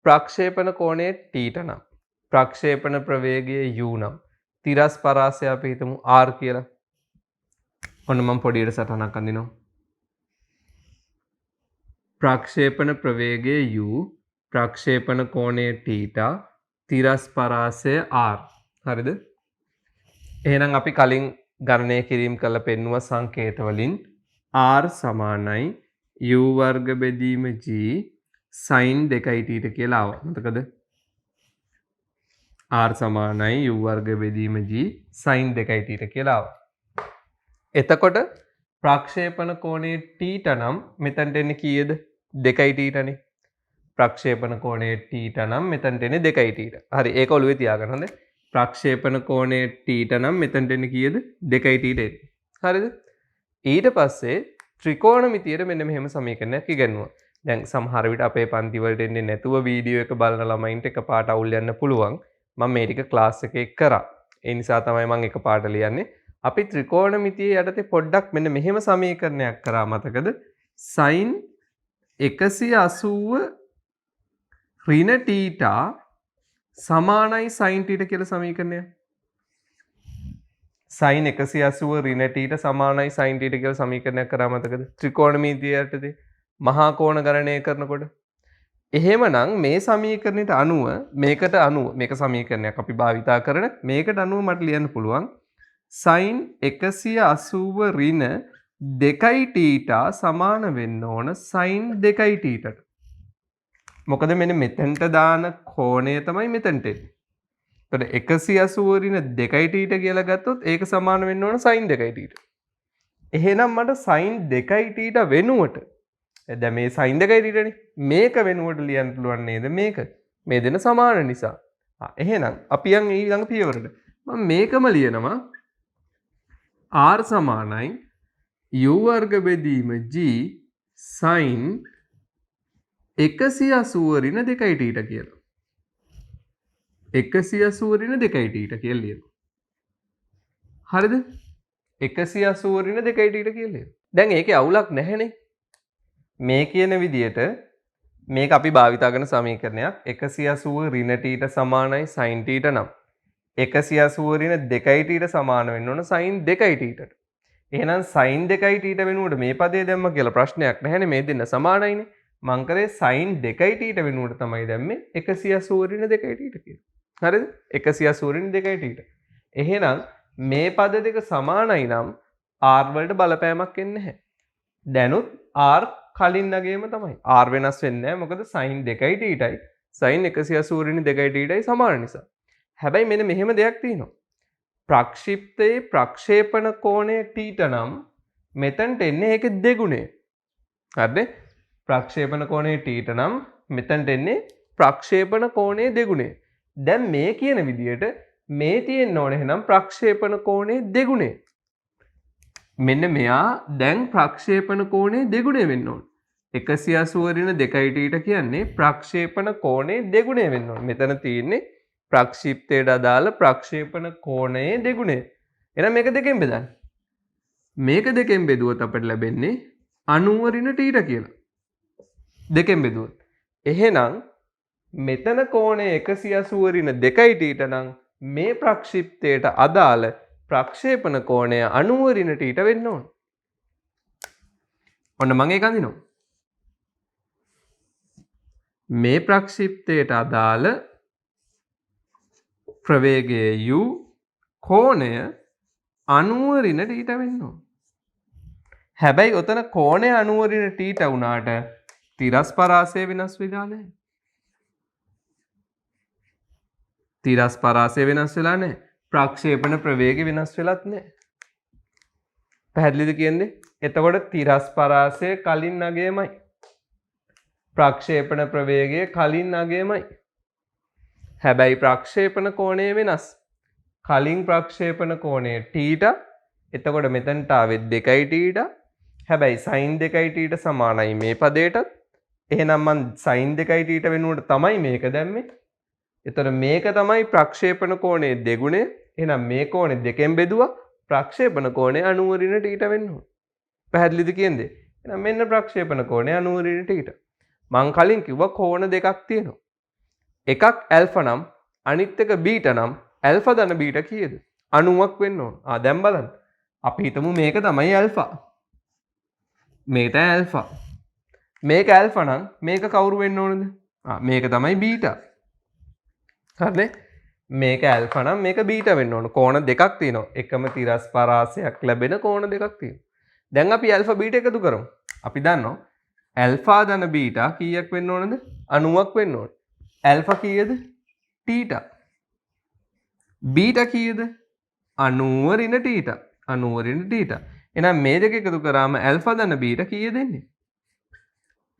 ප්‍රක්ෂේපණ කෝණය θ නම්. ප්‍රක්ෂේපණ ප්‍රවේගය u නම්. තිරස් පරාසය අපි හිතමු r කියලා. ඔන්න මම පොඩියට සටහනක් අඳිනවා. ප්‍රක්ෂේපණ ප්‍රවේගය u, ප්‍රක්ෂේපණ කෝණය θ, තිරස් පරාසය r. හරිද? එහෙනම් අපි කලින් ගණනය කිරීම කළ පෙන්නුව සංකේත වලින් r සමානයි u වර්ග බෙදීම g sin 2t කියලා ආවා. මතකද? r සමානයි u වර්ග බෙදීම g sin 2t කියලා ආවා. එතකොට ප්‍රක්ෂේපණ කෝණය θ නම් මෙතනට එන්නේ කීයද? 2t නේ. ප්‍රක්ෂේපණ කෝණය θ නම් මෙතනට එන්නේ 2t. හරි ඒක ඔළුවේ තියාගන්න හොඳේ. ප්‍රක්ෂේපණ කෝණය θ නම් මෙතනට එන්නේ කීයද? 2t එන්නේ. හරිද? ඊට පස්සේ ත්‍රිකෝණමිතියේ මෙන්න මෙහෙම සමීකරණයක් ඉගෙනුවා. දැන් සමහර විට අපේ පන්ති වලට එන්නේ නැතුව වීඩියෝ එක බලන ළමයින්ට එකපාරට අවුල් යන්න පුළුවන්. මම මේ ටික ක්ලාස් එකේ කරා. ඒ නිසා තමයි මම එකපාරට ලියන්නේ. අපි ත්‍රිකෝණමිතියේ යටතේ පොඩ්ඩක් මෙන්න මෙහෙම සමීකරණයක් කරා මතකද? sin 180 ඍණ θ සමානයි sin θ කියලා සමීකරණය. sin 180 ඍණ θ සමානයි sin θ කියලා සමීකරණයක් කරා මතකද? ත්‍රිකෝණමිතිය යටතේ මහා කෝණ ගණනය කරනකොට. එහෙමනම් මේ සමීකරණයට අනුව මේකට අනුව මේක සමීකරණයක් අපි භාවිතා කරන මේකට අනුව මට ලියන්න පුළුවන් sin 180 ඍණ 2θ සමාන වෙන්න ඕන sin 2θට. මොකද මෙන්න මෙතෙන්ට දාන කෝණය තමයි මෙතෙන්ට එන්නේ. එතකොට 180 ඍණ 2θ කියලා ගත්තොත් ඒක සමාන වෙන්න ඕන sin 2θට. එහෙනම් මට sin 2θ වෙනුවට දැන් මේ sin 2θ නේ මේක වෙනුවට ලියන්න පුළුවන් නේද මේක? මේ දෙන සමාන නිසා. එහෙනම් අපි යන් ඊළඟ පියවරට. මම මේකම ලියනවා r සමානයි u වර්ග බෙදීම g sin 180 ඍණ 2θ කියලා. 180 ඍණ 2θ කියලා ලියනවා. හරිද? 180 ඍණ 2θ කියලා ලියනවා. දැන් ඒකේ අවුලක් නැහැනේ. මේ කියන විදියට මේක අපි භාවිතා කරන සමීකරණයක් 180 ඍණ θ සමානයි sin θ නම් 180 ඍණ 2θ සමාන වෙන්න ඕන sin 2θට. එහෙනම් sin 2θ වෙනුවට මේ පදේ දැම්ම කියලා ප්‍රශ්නයක් නැහැනේ මේ දෙන්න සමානයිනේ. මං කරේ sin 2θ වෙනුවට තමයි දැම්මේ 180 ඍණ 2θ කියලා. හරිද? 180 ඍණ 2θ. එහෙනම් මේ පද දෙක සමානයි නම් r වලට බලපෑමක් එන්නේ නැහැ. දැනුත් r කලින් නගේම තමයි. r වෙනස් වෙන්නේ නැහැ. මොකද sin 2θයි sin 180 ඍණ 2θයි සමාන නිසා. හැබැයි මෙන්න මෙහෙම දෙයක් තියෙනවා. ප්‍රක්ෂිප්තයේ ප්‍රක්ෂේපණ කෝණය θ නම් මෙතනට එන්නේ ඒකේ දෙගුණය. හරිද? ප්‍රක්ෂේපණ කෝණය θ නම් මෙතනට එන්නේ ප්‍රක්ෂේපණ කෝණයේ දෙගුණය. දැන් මේ කියන විදියට මේ තියෙන්න ඕනේ එහෙනම් ප්‍රක්ෂේපණ කෝණයේ දෙගුණය. මෙන්න මෙයා දැන් ප්‍රක්ෂේපණ කෝණයේ දෙගුණය වෙන්න ඕන. 180 ඍණ 2θ කියන්නේ ප්‍රක්ෂේපණ කෝණයේ දෙගුණය වෙන්න ඕන. මෙතන තියෙන්නේ ප්‍රක්ෂිප්තයට අදාළ ප්‍රක්ෂේපණ කෝණයේ දෙගුණය. එහෙනම් මේක දෙකෙන් බෙදන්න. මේක දෙකෙන් බෙදුවොත් අපිට ලැබෙන්නේ 90 ඍණ θ කියලා. දෙකෙන් බෙදුවොත්. එහෙනම් මෙතන කෝණය 180 ඍණ 2θ නම් මේ ප්‍රක්ෂිප්තයට අදාළ ප්‍රක්ෂේපණ කෝණය 90 ඍණ θ වෙන්න ඕන. ඔන්න මම ඒක අඳිනවා. මේ ප්‍රක්ෂිප්තයට අදාළ ප්‍රවේගයේ u කෝණය 90 ඍණ θ වෙන්න ඕන. හැබැයි ඔතන කෝණය 90 ඍණ θ වුණාට තිරස් පරාසය වෙනස් වෙලා නැහැ. තිරස් පරාසය වෙනස් වෙලා නැහැ. ප්‍රක්ෂේපණ ප්‍රවේගය වෙනස් වෙලත් නැහැ. පැහැදිලිද කියන්නේ? එතකොට තිරස් පරාසය කලින් අගයමයි. ප්‍රක්ෂේපණ ප්‍රවේගය කලින් අගයමයි. හැබැයි ප්‍රක්ෂේපණ කෝණය වෙනස්. කලින් ප්‍රක්ෂේපණ කෝණය θ. එතකොට මෙතනට ආවෙත් 2θ. හැබැයි sin 2θ සමානයි මේ පදයටත්. එහෙනම් මං sin 2θ වෙනුවට තමයි මේක දැම්මේ. එතකොට මේක තමයි ප්‍රක්ෂේපණ කෝණයේ දෙගුණය. එහෙනම් මේ කෝණය දෙකෙන් බෙදුවා ප්‍රක්ෂේපණ කෝණය 90 ඍණ θ වෙන්න ඕන. පැහැදිලිද කියන්නේ? එහෙනම් මෙන්න ප්‍රක්ෂේපණ කෝණය 90 ඍණ θ. මං කලින් කිව්වා කෝණ දෙකක් තියෙනවා. එකක් ඇල්ෆා නම් අනිත් එක බීටා නම් ඇල්ෆා ධන බීටා කීයද? 90ක් වෙන්න ඕන. දැන් බලන්න. අපි හිතමු මේක තමයි ඇල්ෆා. මේක තමයි ඇල්ෆා. මේක ඇල්ෆා නම් මේක කවුරු වෙන්න ඕනද? මේක තමයි බීටා. හරිනේ? මේක ඇල්ෆා නම් මේක බීටා වෙන්න ඕන. කෝණ දෙකක් තියෙනවා. එකම තිරස් පරාසයක් ලැබෙන කෝණ දෙකක් තියෙනවා. දැන් අපි ඇල්ෆා බීටා එකතු කරමු. අපි දන්නවා ඇල්ෆා ධන බීටා කීයක් වෙන්න ඕනද? 90ක් වෙන්න ඕන. ඇල්ෆා කීයද? θ. බීටා කීයද? 90 ඍණ θ. 90 ඍණ θ. එහෙනම් මේ දෙක එකතු කරාම ඇල්ෆා ධන බීටා කීය දෙන්නේ?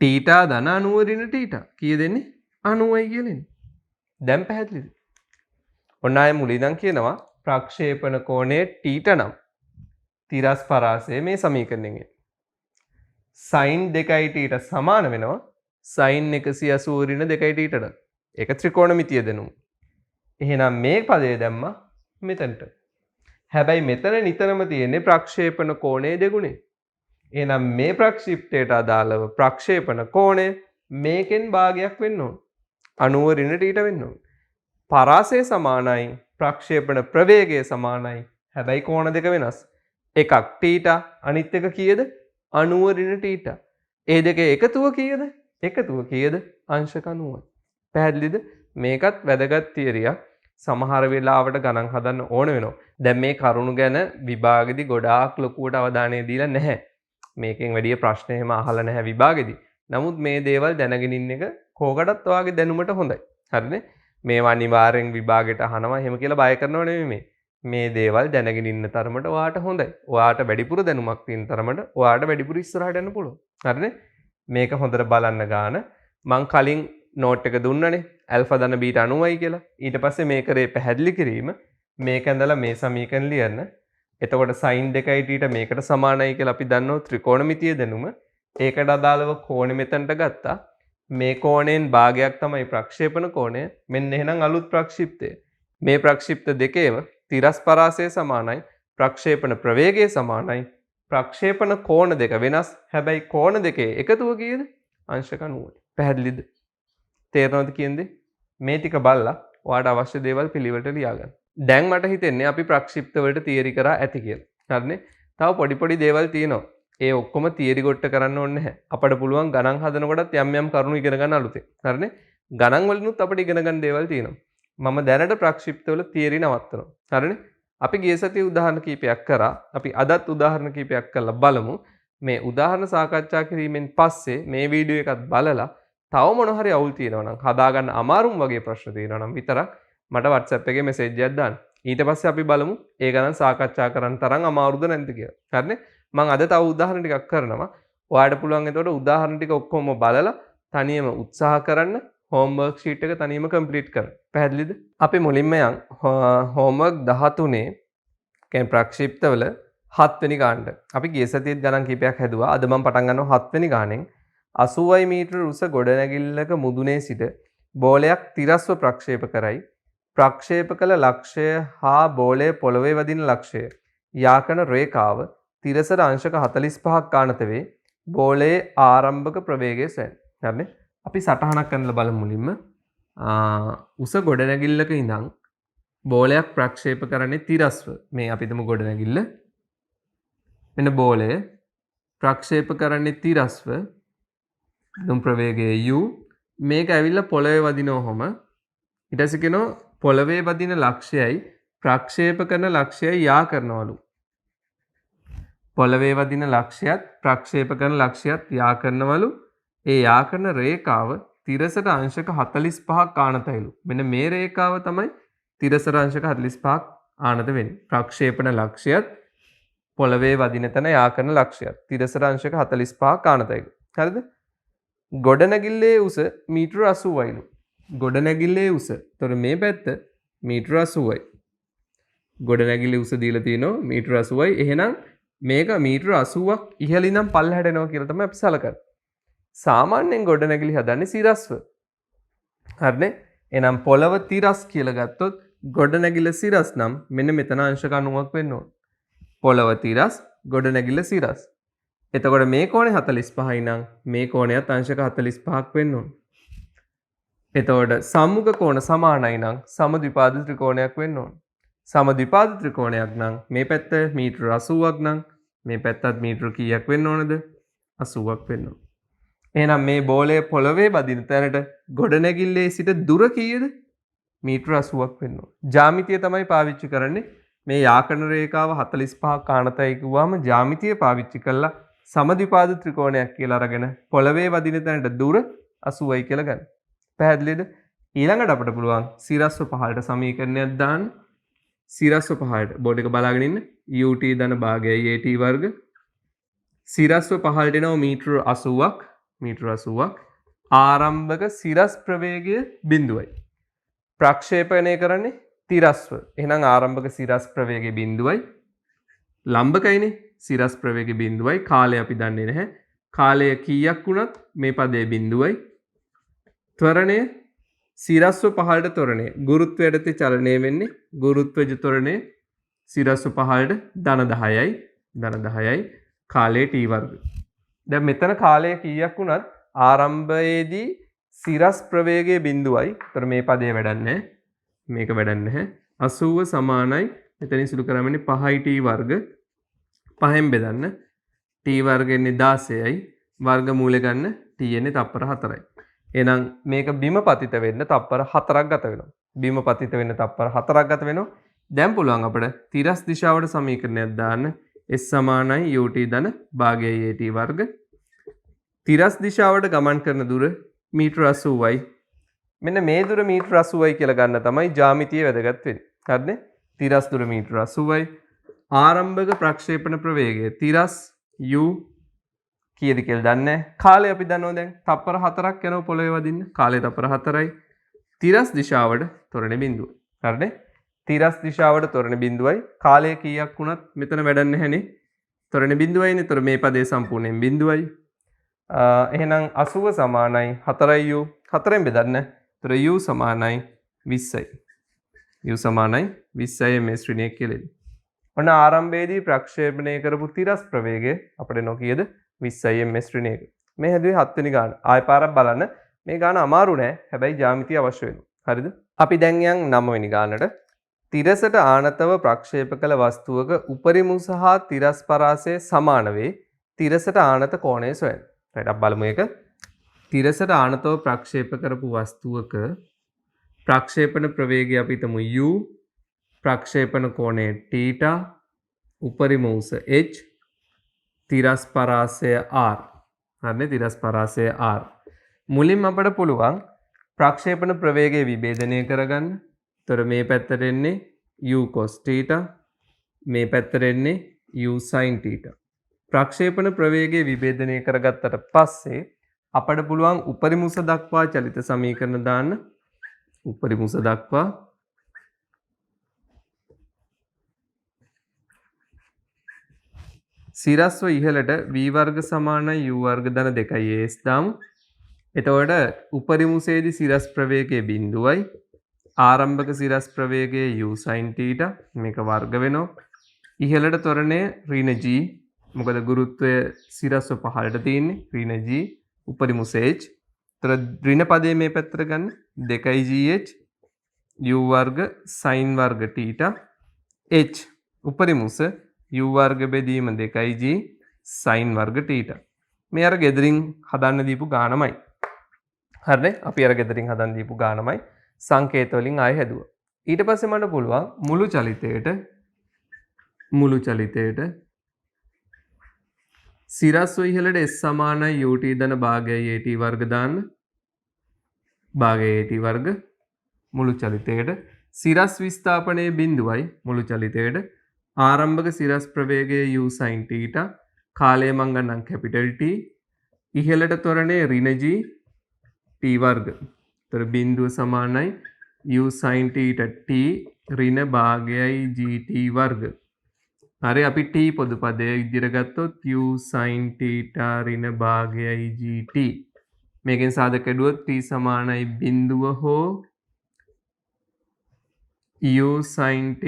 θ ධන 90 ඍණ θ. කීය දෙන්නේ? 90යි කියලා එන්නේ. දැන් පැහැදිලිද? ඔන්න ආයෙ මුලින් ඉඳන් කියනවා ප්‍රක්ෂේපණ කෝණය θ නම් තිරස් පරාසය මේ සමීකරණයෙන් එන්නේ. sin 2θ සමාන වෙනවා sin 180 ඍණ 2θට. ඒක ත්‍රිකෝණමිතිය දෙනුම. එහෙනම් මේ පදය දැම්මා මෙතනට. හැබැයි මෙතන නිතරම තියෙන්නේ ප්‍රක්ෂේපණ කෝණයේ දෙගුණේ. එහෙනම් මේ ප්‍රක්ෂිප්තයට අදාළව ප්‍රක්ෂේපණ කෝණය මේකෙන් භාගයක් වෙන්න ඕන. 90 ඍණ θ වෙන්න ඕන. පරාසය සමානයි ප්‍රක්ෂේපණ ප්‍රවේගය සමානයි. හැබැයි කෝණ දෙක වෙනස්. එකක් θ අනිත් එක කීයද? 90 ඍණ θ. ඒ දෙකේ එකතුව කීයද? එකතුව කීයද? අංශක 90යි. පැහැදිලිද? මේකත් වැදගත් තියරියක්. සමහර වෙලාවට ගණන් හදන්න ඕන වෙනවා. දැන් මේ කරුණු ගැන විභාගෙදි ගොඩාක් ලොකුවට අවධානය දීලා නැහැ. මේකෙන් වැඩි ප්‍රශ්න එහෙම අහලා නැහැ විභාගෙදි. නමුත් මේ දේවල් දැනගෙන ඉන්න එක කෝකටත් ඔයාගේ දැනුමට හොඳයි. හරිනේ? මේවා අනිවාර්යෙන් විභාගෙට අහනවා එහෙම කියලා බය කරනව නෙමෙයි මේ. මේ දේවල් දැනගෙන ඉන්න තරමට ඔයාට හොඳයි. ඔයාට වැඩිපුර දැනුමක් තියෙන තරමට ඔයාට වැඩිපුර ඉස්සරහට යන්න පුළුවන්. හරිනේ? මේක හොඳට බලන්න ගාන මං කලින් නෝට් එක දුන්නනේ ඇල්ෆා ධන බීටා 90යි කියලා. ඊට පස්සේ මේ කරේ පැහැදිලි කිරීම මේක ඇඳලා මේ සමීකරණ ලියන්න. එතකොට sin 2θ මේකට සමානයි කියලා අපි දන්නවා ත්‍රිකෝණමිතිය දැනුම. ඒකට අදාළව කෝණෙ මෙතනට ගත්තා. මේ කෝණයෙන් භාගයක් තමයි ප්‍රක්ෂේපණ කෝණය. මෙන්න එහෙනම් අලුත් ප්‍රක්ෂිප්තය. මේ ප්‍රක්ෂිප්ත දෙකේම තිරස් පරාසය සමානයි. ප්‍රක්ෂේපණ ප්‍රවේගය සමානයි. ප්‍රක්ෂේපණ කෝණ දෙක වෙනස්. හැබැයි කෝණ දෙකේ එකතුව කීයද? අංශක 90යි. පැහැදිලිද? තේරෙනවද කියන්නේ? මේ ටික බලලා ඔයාට අවශ්‍ය දේවල් පිළිවෙලට ලියාගන්න. දැන් මට හිතෙන්නේ අපි ප්‍රක්ෂිප්ත වලට තියරි කරා ඇති කියලා. හරිනේ? තව පොඩි දේවල් තියෙනවා. ඒ ඔක්කොම තියරි කොට කරන්න ඕනේ නැහැ. අපිට පුළුවන් ගණන් හදනකොටත් යම් යම් කරුණු ඉගෙන ගන්න අලුතෙන්. හරිනේ? ගණන් වලිනුත් අපිට ඉගෙන ගන්න දේවල් තියෙනවා. මම දැනට ප්‍රක්ෂිප්ත වල තියරි නවත්තනවා. හරිනේ? අපි ගිය සතියේ උදාහරණ කීපයක් කරා. අපි අදත් උදාහරණ කීපයක් කරලා බලමු. මේ උදාහරණ සාකච්ඡා කිරීමෙන් පස්සේ මේ වීඩියෝ එකත් බලලා තව මොන හරි අවුල් තියෙනවා නම් හදාගන්න අමාරුම වගේ ප්‍රශ්න තියෙනවා නම් විතරක් මට WhatsApp එකේ මැසේජ් එකක් දාන්න. ඊට පස්සේ අපි බලමු ඒ ගණන් සාකච්ඡා කරන්න තරම් අමාරුද නැද්ද කියලා. හරිනේ? මම අද තව උදාහරණ ටිකක් කරනවා. ඔයාලට පුළුවන් එතකොට උදාහරණ ටික ඔක්කොම බලලා තනියම උත්සාහ කරන්න homework sheet එක තනියම complete කරන්න. පැහැදිලිද? අපි මුලින්ම යන් homework 13 කියන්නේ ප්‍රක්ෂිප්තවල 7 වෙනි ගානට. අපි ගිය සතියේත් ගණන් කීපයක් හැදුවා. අද මම පටන් ගන්නවා 7 වෙනි ගානෙන්. 80 මීටර උස ගොඩනැගිල්ලක මුදුනේ සිට බෝලයක් තිරස්ව ප්‍රක්ෂේප කරයි. ප්‍රක්ෂේප කළ ලක්ෂය හා බෝලය පොළවේ වදින ලක්ෂය යා කරන රේඛාව තිරසට අංශක 45ක් කාණත වේ. බෝලයේ ආරම්භක ප්‍රවේගය සෙන්. හරිනේ? අපි සටහනක් කරලා බලමු මුලින්ම. උස ගොඩනැගිල්ලක ඉඳන් බෝලයක් ප්‍රක්ෂේප කරන්නේ තිරස්ව. මේ අපි හිතමු ගොඩනැගිල්ල. මෙන්න බෝලය ප්‍රක්ෂේප කරන්නේ තිරස්ව. දුම් ප්‍රවේගය u. මේක ඇවිල්ලා පොළවේ වදිනවම ඊට පස්සේ කියනවා පොළවේ වදින ලක්ෂයයි ප්‍රක්ෂේප කරන ලක්ෂයයි යා කරනවලු. පොළවේ වදින ලක්ෂයත් ප්‍රක්ෂේප කරන ලක්ෂයත් යා කරනවලු. ඒ යා කරන රේඛාව තිරසට අංශක 45ක් කාණතයිලු. මෙන්න මේ රේඛාව තමයි තිරසර අංශක 45ක් ආනත වෙන්නේ. ප්‍රක්ෂේපණ ලක්ෂ්‍යයත් පොළවේ වදින තැන යා කරන ලක්ෂ්‍යයත් තිරසර අංශක 45ක් ආනතයි. හරිද? ගොඩනැගිල්ලේ උස මීටර 80යිලු. ගොඩනැගිල්ලේ උස. ඒතර මේ පැත්ත මීටර 80යි. ගොඩනැගිල්ලේ උස දීලා තියෙනවා මීටර 80යි. එහෙනම් මේක මීටර 80ක් ඉහළ ඉඳන් පල්ලෙහාට එනවා කියලා තමයි අපි සලකන්නේ. සාමාන්‍යයෙන් ගොඩනැගිලි හදන්නේ සිරස්ව. හරිනේ? එහෙනම් පොළව තිරස් කියලා ගත්තොත් ගොඩනැගිල්ල සිරස් නම් මෙන්න මෙතන අංශක 90ක් වෙන්න ඕන. පොළව තිරස් ගොඩනැගිල්ල සිරස්. එතකොට මේ කෝණය 45යි නම් මේ කෝණයත් අංශක 45ක් වෙන්න ඕන. එතකොට සම්මුඛ කෝණ සමානයි නම් සමද්විපාද ත්‍රිකෝණයක් වෙන්න ඕන. සමද්විපාද ත්‍රිකෝණයක් නම් මේ පැත්ත මීටර 80ක් නම් මේ පැත්තත් මීටර කීයක් වෙන්න ඕනද? 80ක් වෙන්න ඕන. එහෙනම් මේ බෝලය පොළවේ වදින තැනට ගොඩනැගිල්ලේ සිට දුර කීයද? මීටර 80ක් වෙන්න ඕන. ජ්‍යාමිතිය තමයි පාවිච්චි කරන්නේ. මේ යාකරණ රේඛාව 45ක් ආනතයි කිව්වම ජ්‍යාමිතිය පාවිච්චි කළා සමද්විපාද ත්‍රිකෝණයක් කියලා අරගෙන පොළවේ වදින තැනට දුර 80යි කියලා ගන්න. පැහැදිලිද? ඊළඟට අපිට පුළුවන් සිරස්ව පහළට සමීකරණයක් දාන්න. සිරස්ව පහළට බෝඩ් එක බලාගෙන ඉන්න. ut ධන භාගයයි at වර්ග. සිරස්ව පහළට එනවා මීටර 80ක්. මීටර 80ක්. ආරම්භක සිරස් ප්‍රවේගය බිඳුවයි. ප්‍රක්ෂේපණය කරන්නේ තිරස්ව. එහෙනම් ආරම්භක සිරස් ප්‍රවේගය බිඳුවයි. ලම්බකයිනේ සිරස් ප්‍රවේගය බිඳුවයි. කාලය අපි දන්නේ නැහැ. කාලය කීයක් වුණත් මේ පදයේ බිඳුවයි. ත්වරණය සිරස්ව පහළට ත්වරණය. ගුරුත්වයට චලනය වෙන්නේ ගුරුත්වජ ත්වරණය සිරස්ව පහළට ධන 10යි. ධන 10යි. කාලය t වර්ග. දැන් මෙතන කාලය කීයක් වුණත් ආරම්භයේදී සිරස් ප්‍රවේගයේ බිඳුවයි. ඒතර මේ පදේ වැඩක් නැහැ. මේක වැඩක් නැහැ. 80 සමානයි. මෙතනින් සුළු කරන්නේ 5යි t වර්ග. 5න් බෙදන්න. t වර්ග එන්නේ 16යි. වර්ග මූලය ගන්න t එන්නේ තප්පර 4යි. එහෙනම් මේක බිම පතිත වෙන්න තප්පර 4ක් ගත වෙනවා. බිම පතිත වෙන්න තප්පර 4ක් ගත වෙනවා. දැන් පුළුවන් අපිට තිරස් දිශාවට සමීකරණයක් දාන්න. s සමානයි ut ධන භාගයයි at වර්ග. තිරස් දිශාවට ගමන් කරන දුර මීටර 80යි. මෙන්න මේ දුර මීටර 80යි කියලා ගන්න තමයි ජ්‍යාමිතිය වැදගත් වෙන්නේ. හරිනේ? තිරස් දුර මීටර 80යි. ආරම්භක ප්‍රක්ෂේපණ ප්‍රවේගය තිරස් u කීයද කියලා දන්නේ නැහැ. කාලය අපි දන්නවා දැන්. තප්පර 4ක් යනවා පොළවේ වදින්න. කාලය තප්පර 4යි. තිරස් දිශාවට ත්වරණ බිඳුව. හරිනේ? තිරස් දිශාවට ත්වරණ බිඳුවයි. කාලය කීයක් වුණත් මෙතන වැඩක් නැහැනේ. ත්වරණ බිඳුවයිනේ. ඒතර මේ පදේ සම්පූර්ණයෙන් බිඳුවයි. එහෙනම් 80 සමානයි 4u 4ෙන් බෙදන්න. ඒතර u සමානයි 20යි. u සමානයි 20යි මේ ශ්‍රේණිය කියලා. ඔන්න ආරම්භයේදී ප්‍රක්ෂේපණය කරපු තිරස් ප්‍රවේගය අපිට එනවා කීයද? 20යි මේ ශ්‍රේණියක. මේ හැදුවේ 7 වෙනි ගාන. ආය පාරක් බලන්න. මේ ගාන අමාරු නෑ. හැබැයි ජ්‍යාමිතිය අවශ්‍ය වෙනවා. හරිද? අපි දැන් යන් 9 වෙනි ගානට. තිරසට ආනතව ප්‍රක්ෂේප කළ වස්තුවක උපරිම උස හා තිරස් පරාසය සමාන වේ. තිරසට ආනත කෝණය සොයන්න. right අපි බලමු ඒක. තිරසට ආනතව ප්‍රක්ෂේප කරපු වස්තුවක ප්‍රක්ෂේපණ ප්‍රවේගය අපි හිතමු u, ප්‍රක්ෂේපණ කෝණය θ, උපරිම උස h, තිරස් පරාසය r. හරිනේ? තිරස් පරාසය r. මුලින්ම අපිට පුළුවන් ප්‍රක්ෂේපණ ප්‍රවේගය විභේදනය කරගන්න. තොර මේ පැත්තට එන්නේ u cos θ, මේ පැත්තට එන්නේ u sin θ. ප්‍රක්ෂේපණ ප්‍රවේගය විභේදනය කරගත්තට පස්සේ අපට පුළුවන් උපරිම උස දක්වා චලිත සමීකරණ දාන්න. උපරිම උස දක්වා සිරස්ව ඉහළට v වර්ග සමානයි u වර්ග ධන 2යි as දාමු. එතකොට උපරිම උසේදී සිරස් ප්‍රවේගයේ බිඳුවයි. ආරම්භක සිරස් ප්‍රවේගයේ u sin θ මේක වර්ග වෙනවා. ඉහළට ත්වරණය ඍණ g. මොකද ගුරුත්වය සිරස්ව පහළට තියෙන්නේ ඍණ g උපරිම උස h. ତර ඍණ පදයේ මේ පැත්තට ගන්න 2gh u වර්ග sin වර්ග θ h උපරිම උස u වර්ග බෙදීම 2g sin වර්ග θ. මේ අර ගෙදරින් හදන්න දීපු ගානමයි. හරිනේ? අපි අර ගෙදරින් හදන්න දීපු ගානමයි. සංකේත වලින් ආයෙ හැදුවා. ඊට පස්සේ මට පුළුවන් මුළු චලිතයට සිරස්ව ඉහළට s සමානයි ut ධන භාගයයි at වර්ග දාන්න. භාගයයි at වර්ග මුළු චලිතයට සිරස් විස්ථාපනයේ බිඳුවයි මුළු චලිතයට ආරම්භක සිරස් ප්‍රවේගය u sin θ කාලය මං ගන්නම් capital T ඉහළට ත්වරණය ඍණ g t වර්ග. තොර බිඳුව සමානයි u sin θ t ඍණ භාගයයි gt වර්ග. හරි අපි t පොදු පදය විදිහට ගත්තොත් u sin θ ඍණ භාගයයි gt. මේකෙන් සාධක කැඩුවොත් t සමානයි බිඳුව හෝ u sin θ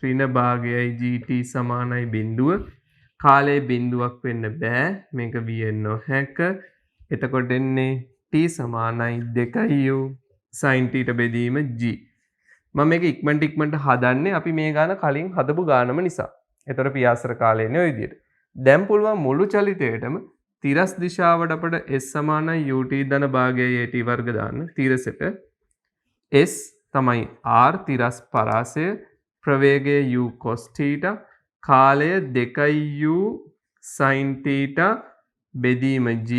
ඍණ භාගයයි gt සමානයි බිඳුව. කාලයේ බිඳුවක් වෙන්න බෑ. මේක විය නොහැක. එතකොට එන්නේ t සමානයි 2u sin θ බෙදීම g. මම මේක ඉක්මනට හදන්නේ අපි මේ ගාන කලින් හදපු ගානම නිසා. ඒතර පියාසර කාලය එන්නේ ඔය විදිහට. දැන් පුළුවන් මුළු චලිතයටම තිරස් දිශාවට අපිට s සමානයි ut ධන භාගයයි at වර්ග දාන්න. තිරසට s තමයි r තිරස් පරාසය ප්‍රවේගය u cos θ කාලය 2u sin θ බෙදීම g.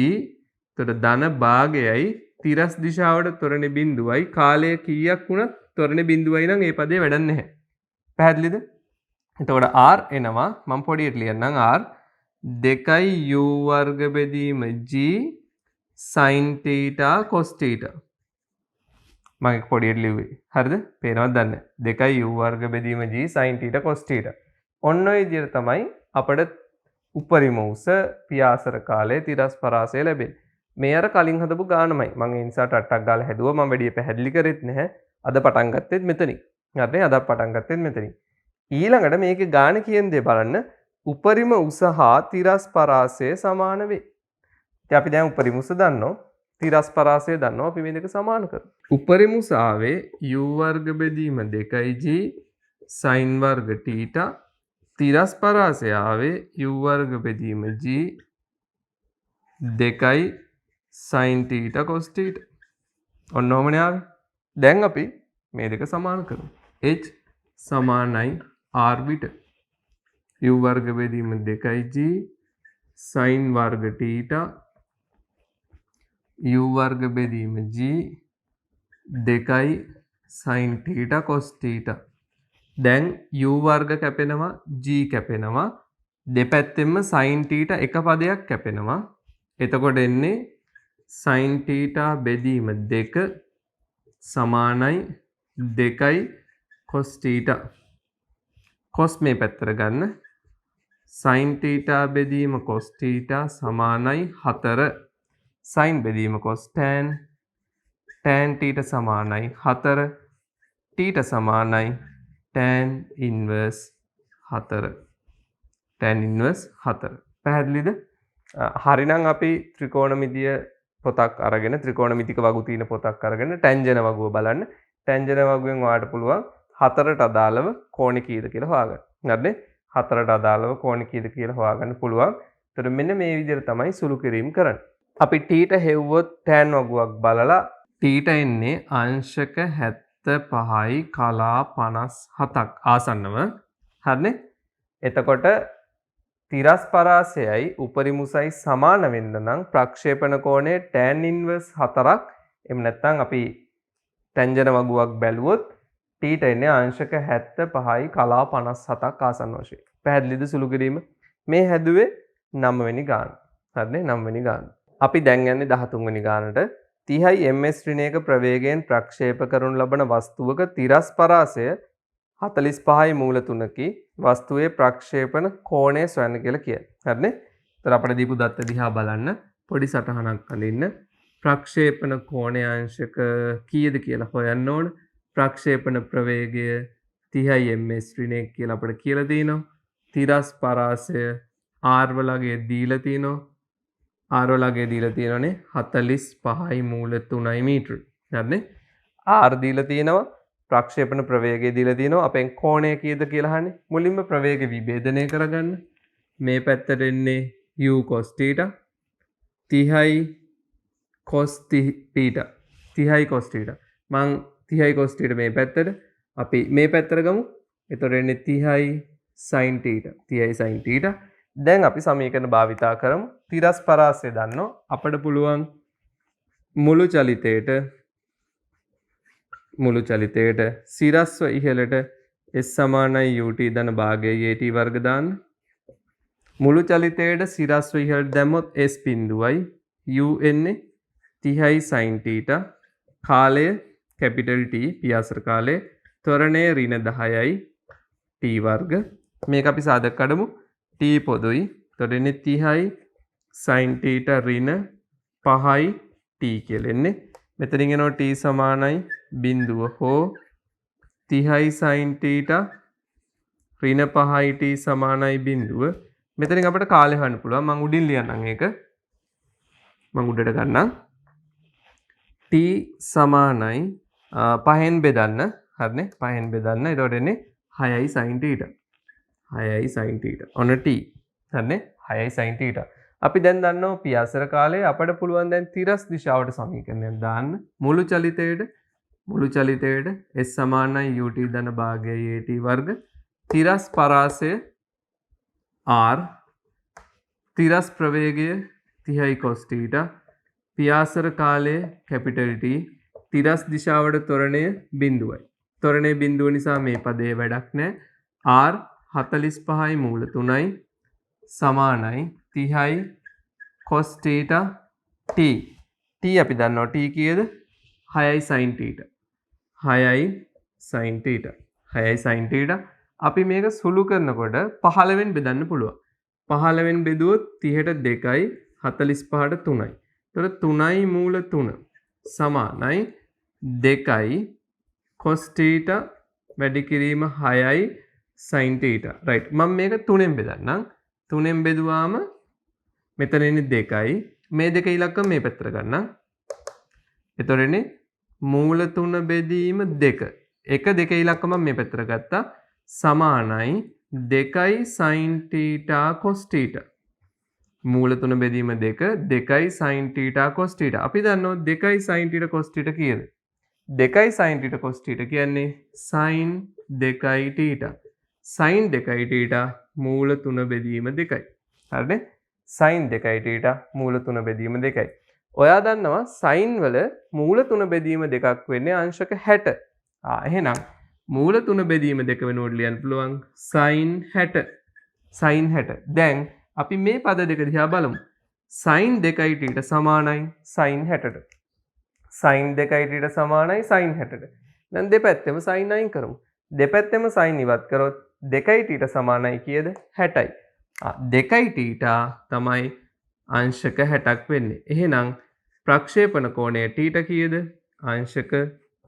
එතකොට ධන භාගයයි තිරස් දිශාවට ත්වරණ බිඳුවයි කාලය කීයක් වුණත් ත්වරණ බිඳුවයි නම් ඒ පදේ වැඩක් නැහැ. පැහැදිලිද? එතකොට r එනවා මම පොඩියට ලියන්නම් r 2u වර්ග බෙදීම g sin θ cos θ. මම පොඩියට ලිව්වේ. හරිද? පේනවද දන්නේ? 2u වර්ග බෙදීම g sin θ cos θ. ඔන්න ඔය විදිහට තමයි අපිට උපරිම උස පියාසර කාලයේ තිරස් පරාසය ලැබෙන්නේ. මේ අර කලින් හදපු ගානමයි. මම ඒ නිසා ටට්ටක් ගාලා හැදුවා. මම වැඩි පැහැදිලි කරෙත් නැහැ. අද පටන් ගත්තෙත් මෙතනින්. හරිනේ? අද පටන් ගත්තෙත් මෙතනින්. ඊළඟට මේකේ ගාන කියන දේ බලන්න. උපරිම උස හා තිරස් පරාසය සමාන වේ. ඉතින් අපි දැන් උපරිම උස දන්නවා. තිරස් පරාසය දන්නවා. අපි මේ දෙක සමාන කරමු. උපරිම උස ආවේ u වර්ග බෙදීම 2g sin වර්ග θ. තිරස් පරාසය ආවේ u වර්ග බෙදීම g 2 sin θ cos θ. ඔන්න ඔහමනේ ආවේ. දැන් අපි මේ දෙක සමාන කරමු. h සමානයි r විට u වර්ග බෙදීම 2g sin වර්ග θ u වර්ග බෙදීම g 2 sin θ cos θ. දැන් u වර්ග කැපෙනවා g කැපෙනවා දෙපැත්තෙන්ම sin θ එක පදයක් කැපෙනවා. එතකොට එන්නේ sin θ බෙදීම 2 සමානයි 2 cos θ. cos මේ පැත්තට ගන්න. sin θ බෙදීම cos θ සමානයි 4. sin බෙදීම cos tan θ සමානයි 4. θ සමානයි tan inverse 4. tan inverse 4. පැහැදිලිද? හරිනම් අපි ත්‍රිකෝණමිතිය පොතක් අරගෙන ත්‍රිකෝණමිතික වගු තියෙන පොතක් අරගෙන ටැන්ජන වගුව බලන්න. ටැන්ජන වගුවෙන් ඔයාලට පුළුවන් 4ට අදාළව කෝණ කීයද කියලා හොයාගන්න. හරිනේ? 4ට අදාළව කෝණ කීයද කියලා හොයාගන්න පුළුවන්. එතකොට මෙන්න මේ විදිහට තමයි සුළු කිරීම කරන්නේ. අපි t ට හෙව්වොත් tan වගුවක් බලලා t ට එන්නේ අංශක 75යි කලා 57ක් ආසන්නව. හරිනේ? එතකොට තිරස් පරාසයයි උපරිම උසයි සමාන වෙන්න නම් ප්‍රක්ෂේපණ කෝණය tan inverse 4ක් එහෙම නැත්නම් අපි ටැන්ජන වගුවක් බැලුවොත් t ට එන්නේ අංශක 75යි කලා 57ක් ආසන්න වශයෙන්. පැහැදිලිද සුළු කිරීම? මේ හැදුවේ 9 වෙනි ගාන. හරිනේ? 9 වෙනි ගාන. අපි දැන් යන්නේ 13 වෙනි ගානට. 30යි ms ඍණයක ප්‍රවේගයෙන් ප්‍රක්ෂේප කරනු ලබන වස්තුවක තිරස් පරාසය 45යි මූල 3කි වස්තුවේ ප්‍රක්ෂේපණ කෝණය සොයන්න කියලා කියන්නේ. හරිනේ? ඒතර අපිට දීපු දත්ත දිහා බලන්න පොඩි සටහනක් අඳින්න. ප්‍රක්ෂේපණ කෝණය අංශක කීයද කියලා හොයන්න ඕන. ප්‍රක්ෂේපණ ප්‍රවේගය 30යි ms ඍණයක කියලා අපිට කියලා තියෙනවා. තිරස් පරාසය r වලගේ දීලා තියෙනවා. r වලගේ දීලා තියෙනනේ 45යි මූල 3යි මීටර. හරිනේ? r දීලා තියෙනවා. ප්‍රක්ෂේපණ ප්‍රවේගය දීලා තියෙනවා. අපෙන් කෝණය කීයද කියලා අහන්නේ. මුලින්ම ප්‍රවේග විභේදනය කරගන්න. මේ පැත්තට එන්නේ u cos θ 30යි cos θ 30යි cos θ. මං 30යි cos θ මේ පැත්තට අපි මේ පැත්තට ගමු. එතකොට එන්නේ 30යි sin θ. 30යි sin θ. දැන් අපි සමීකරණ භාවිතා කරමු. තිරස් පරාසය දන්නෝ අපිට පුළුවන් මුළු චලිතයට මුළු චලිතයට සිරස්ව ඉහළට s සමානයි ut ධන භාගය at වර්ග දාන්න. මුළු චලිතයට සිරස්ව ඉහළට දැම්මොත් s බිඳුවයි u එන්නේ 30යි sin θ කාලය capital T පියාසර කාලය ත්වරණය ඍණ 10යි t වර්ග මේක අපි සාධක කඩමු t පොදුයි එතකොට එන්නේ 30යි sin θ ඍණ 5යි t කියලා එන්නේ මෙතනින් එනවා t සමානයි බිඳුව හෝ 30යි sin θ ඍණ 5යි t සමානයි බිඳුව මෙතනින් අපිට කාලය හොයන්න පුළුවන් මම උඩින් ලියන්නම් ඒක මම උඩට ගන්නම් t සමානයි 5න් බෙදන්න හරිනේ 5න් බෙදන්න එතකොට එන්නේ 6යි sin θ 6යි sin θ ඔන්න t හරිනේ 6යි sin θ අපි දැන් දන්නවා පියාසර කාලේ අපිට පුළුවන් දැන් තිරස් දිශාවට සමීකරණයක් දාන්න මුළු චලිතයට s සමානයි ut ධන භාගය at වර්ග තිරස් පරාසය r තිරස් ප්‍රවේගය 30යි cos θ පියාසර කාලය capital T තිරස් දිශාවට ත්වරණය බිඳුවයි ත්වරණය බිඳුව නිසා මේ පදයේ වැඩක් නැහැ r 45යි මූල 3යි සමානයි 30යි cos θ t අපි දන්නවා t කීයද 6යි sin θ 6යි sin θ 6යි sin θ අපි මේක සුළු කරනකොට 15න් බෙදන්න පුළුවන් 15න් බෙදුවොත් 30ට 2යි 45ට 3යි එතකොට 3යි මූල 3 සමානයි 2යි cos θ වැඩි කිරීම 6යි sin θ right මම මේක 3ෙන් බෙදන්නම් 3ෙන් බෙදුවාම මෙතන එන්නේ 2යි මේ දෙක ඉලක්කම මේ පැත්තට ගන්නම් එතකොට එන්නේ මූල 3 බෙදීම 2 එක දෙක ඉලක්කම මේ පැත්තට ගත්තා සමානයි 2යි sin θ cos θ මූල 3 බෙදීම 2 2යි sin θ cos θ අපි දන්නවා 2යි sin θ cos θ කීයද 2යි sin θ cos θ කියන්නේ sin 2යි θ sin 2යි θ මූල 3 බෙදීම 2යි හරිනේ sin 2යි θ මූල 3 බෙදීම 2යි ඔයා දන්නවා sin වල මූල 3 බෙදීම 2ක් වෙන්නේ අංශක 60 එහෙනම් මූල 3 බෙදීම 2 වෙනුවට ලියන්න පුළුවන් sin 60 sin 60 දැන් අපි මේ පද දෙක දිහා බලමු sin 2යි θ සමානයි sin 60ට sin 2යි θ සමානයි sin 60ට දැන් දෙපැත්තෙම sin අයින් කරමු දෙපැත්තෙම sin ඉවත් කරොත් 2යි θ සමානයි කීයද 60යි 2යි θ තමයි අංශක 60ක් වෙන්නේ එහෙනම් ප්‍රක්ෂේපණ කෝණය θ කීයද අංශක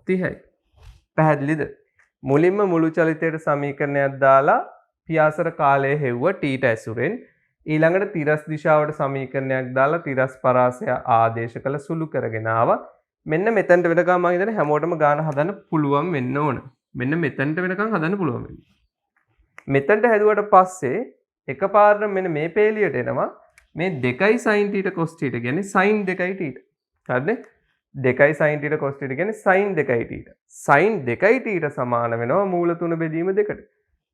30යි පැහැදිලිද මුලින්ම මුළු චලිතයට සමීකරණයක් දාලා පියාසර කාලය හෙව්ව t ඇසුරෙන් ඊළඟට තිරස් දිශාවට සමීකරණයක් දාලා තිරස් පරාසය ආදේශ කළ සුළු කරගෙන ආවා මෙන්න මෙතනට වෙනකම් මම හිතන්නේ හැමෝටම ගාන හදන්න පුළුවන් වෙන්න ඕන මෙන්න මෙතනට වෙනකම් හදන්න පුළුවන් වෙන්න මෙතනට හැදුවට පස්සේ එකපාරට මෙන්න මේ පේලියට එනවා මේ 2යි sin θ cos θ කියන්නේ sin 2යි θ හරිනේ 2යි sin θ cos θ කියන්නේ sin 2යි θ sin 2යි θ සමාන වෙනවා මූල 3 බෙදීම 2ට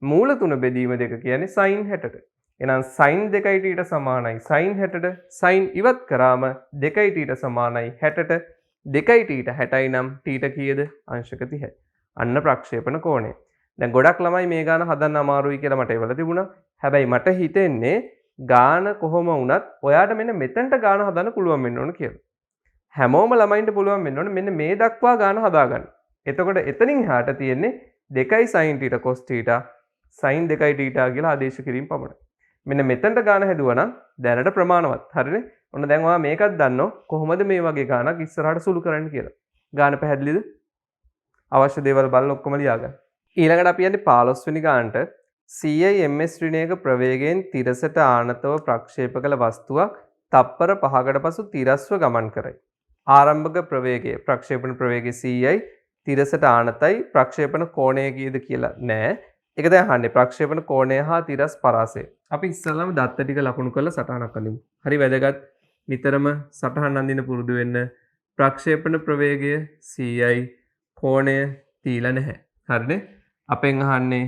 මූල 3 බෙදීම 2 කියන්නේ sin 60ට එහෙනම් sin 2යි θ සමානයි sin 60ට sin ඉවත් කරාම 2යි θ සමානයි 60ට 2යි θ 60යි නම් θ කීයද අංශක 30යි අන්න ප්‍රක්ෂේපණ කෝණය දැන් ගොඩක් ළමයි මේ ගාන හදන්න අමාරුයි කියලා මට ඒවල තිබුණා හැබැයි මට හිතෙන්නේ ගාන කොහොම වුණත් ඔයාට මෙන්න මෙතනට ගාන හදන්න පුළුවන් වෙන්න ඕන කියලා හැමෝම ළමයින්ට පුළුවන් වෙන්න ඕනේ මෙන්න මේ දක්වා ගාන හදාගන්න. එතකොට එතනින් එහාට තියෙන්නේ 2යි sin θ cos θ sin 2යි θ කියලා ආදේශ කිරීම පමණයි. මෙන්න මෙතනට ගාන හැදුවා නම් දැනට ප්‍රමාණවත්. හරිනේ? ඔන්න දැන් ඔයා මේකත් දන්නෝ කොහොමද මේ වගේ ගානක් ඉස්සරහට සුළු කරන්න කියලා. ගාන පැහැදිලිද? අවශ්‍ය දේවල් බලලා ඔක්කොම ලියාගන්න. ඊළඟට අපි යන්නේ 15 වෙනි ගානට CI ms ඍණයක ප්‍රවේගයෙන් තිරසට ආනතව ප්‍රක්ෂේප කළ වස්තුවක් තප්පර 5කට පසු තිරස්ව ගමන් කරයි. ආරම්භක ප්‍රවේගය ප්‍රක්ෂේපණ ප්‍රවේගය CI තිරසට ආනතයි ප්‍රක්ෂේපණ කෝණය කීයද කියලා නෑ. ඒක දැන් අහන්නේ ප්‍රක්ෂේපණ කෝණය හා තිරස් පරාසය. අපි ඉස්සෙල්ලාම දත්ත ටික ලකුණු කරලා සටහනක් අඳිමු. හරි වැදගත්. නිතරම සටහන් අඳින්න පුරුදු වෙන්න. ප්‍රක්ෂේපණ ප්‍රවේගය CI කෝණය තීලා නැහැ. හරිනේ? අපෙන් අහන්නේ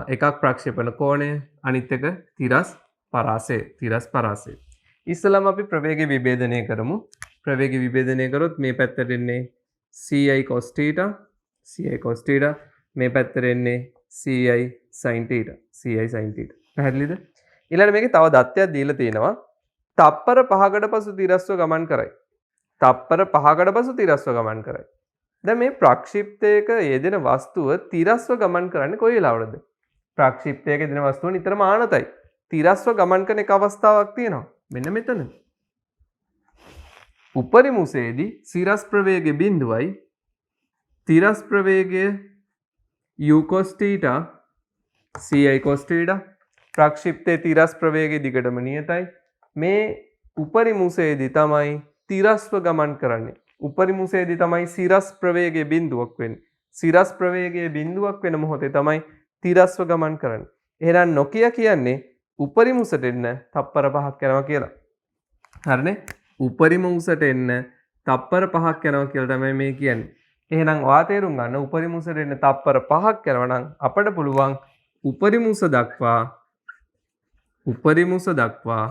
එකක් ප්‍රක්ෂේපණ කෝණය අනිත් එක තිරස් පරාසය. තිරස් පරාසය. ඉස්සෙල්ලාම අපි ප්‍රවේගය විභේදනය කරමු. ප්‍රවේගය විභේදනය කරොත් මේ පැත්තට එන්නේ CI cos θ CI cos theta මේ පැත්තට එන්නේ CI sin theta CI sin theta පැහැදිලිද ඊළඟට මේකේ තව දත්තයක් දීලා තියෙනවා තප්පර 5කට පසු තිරස්ව ගමන් කරයි තප්පර 5කට පසු තිරස්ව ගමන් කරයි දැන් මේ ප්‍රක්ෂිප්තයක යෙදෙන වස්තුව තිරස්ව ගමන් කරන්නේ කොයි වෙලාවටද ප්‍රක්ෂිප්තයක යෙදෙන වස්තුව නිතරම ආනතයි තිරස්ව ගමන් කරන එක අවස්ථාවක් තියෙනවා මෙන්න මෙතන උපරිම උසේදී සිරස් ප්‍රවේගය බිඳුවයි තිරස් ප්‍රවේගය u cos theta ci cos theta ප්‍රක්ෂිප්තයේ තිරස් ප්‍රවේගය දිගටම නියතයි මේ උපරිම උසේදී තමයි තිරස්ව ගමන් කරන්නේ උපරිම උසේදී තමයි සිරස් ප්‍රවේගයේ බිඳුවක් වෙන්නේ සිරස් ප්‍රවේගයේ බිඳුවක් වෙන මොහොතේ තමයි තිරස්ව ගමන් කරන්නේ එහෙනම් නොකිය කියන්නේ උපරිම උසට එන්න තප්පර 5ක් යනවා කියලා හරිනේ උපරිම උසට එන්න තප්පර 5ක් යනවා කියලා තමයි මේ කියන්නේ එහෙනම් ඔයා තේරුම් ගන්න උපරිම උසට එන්න තප්පර 5ක් යනවා නම් අපිට පුළුවන් උපරිම උස දක්වා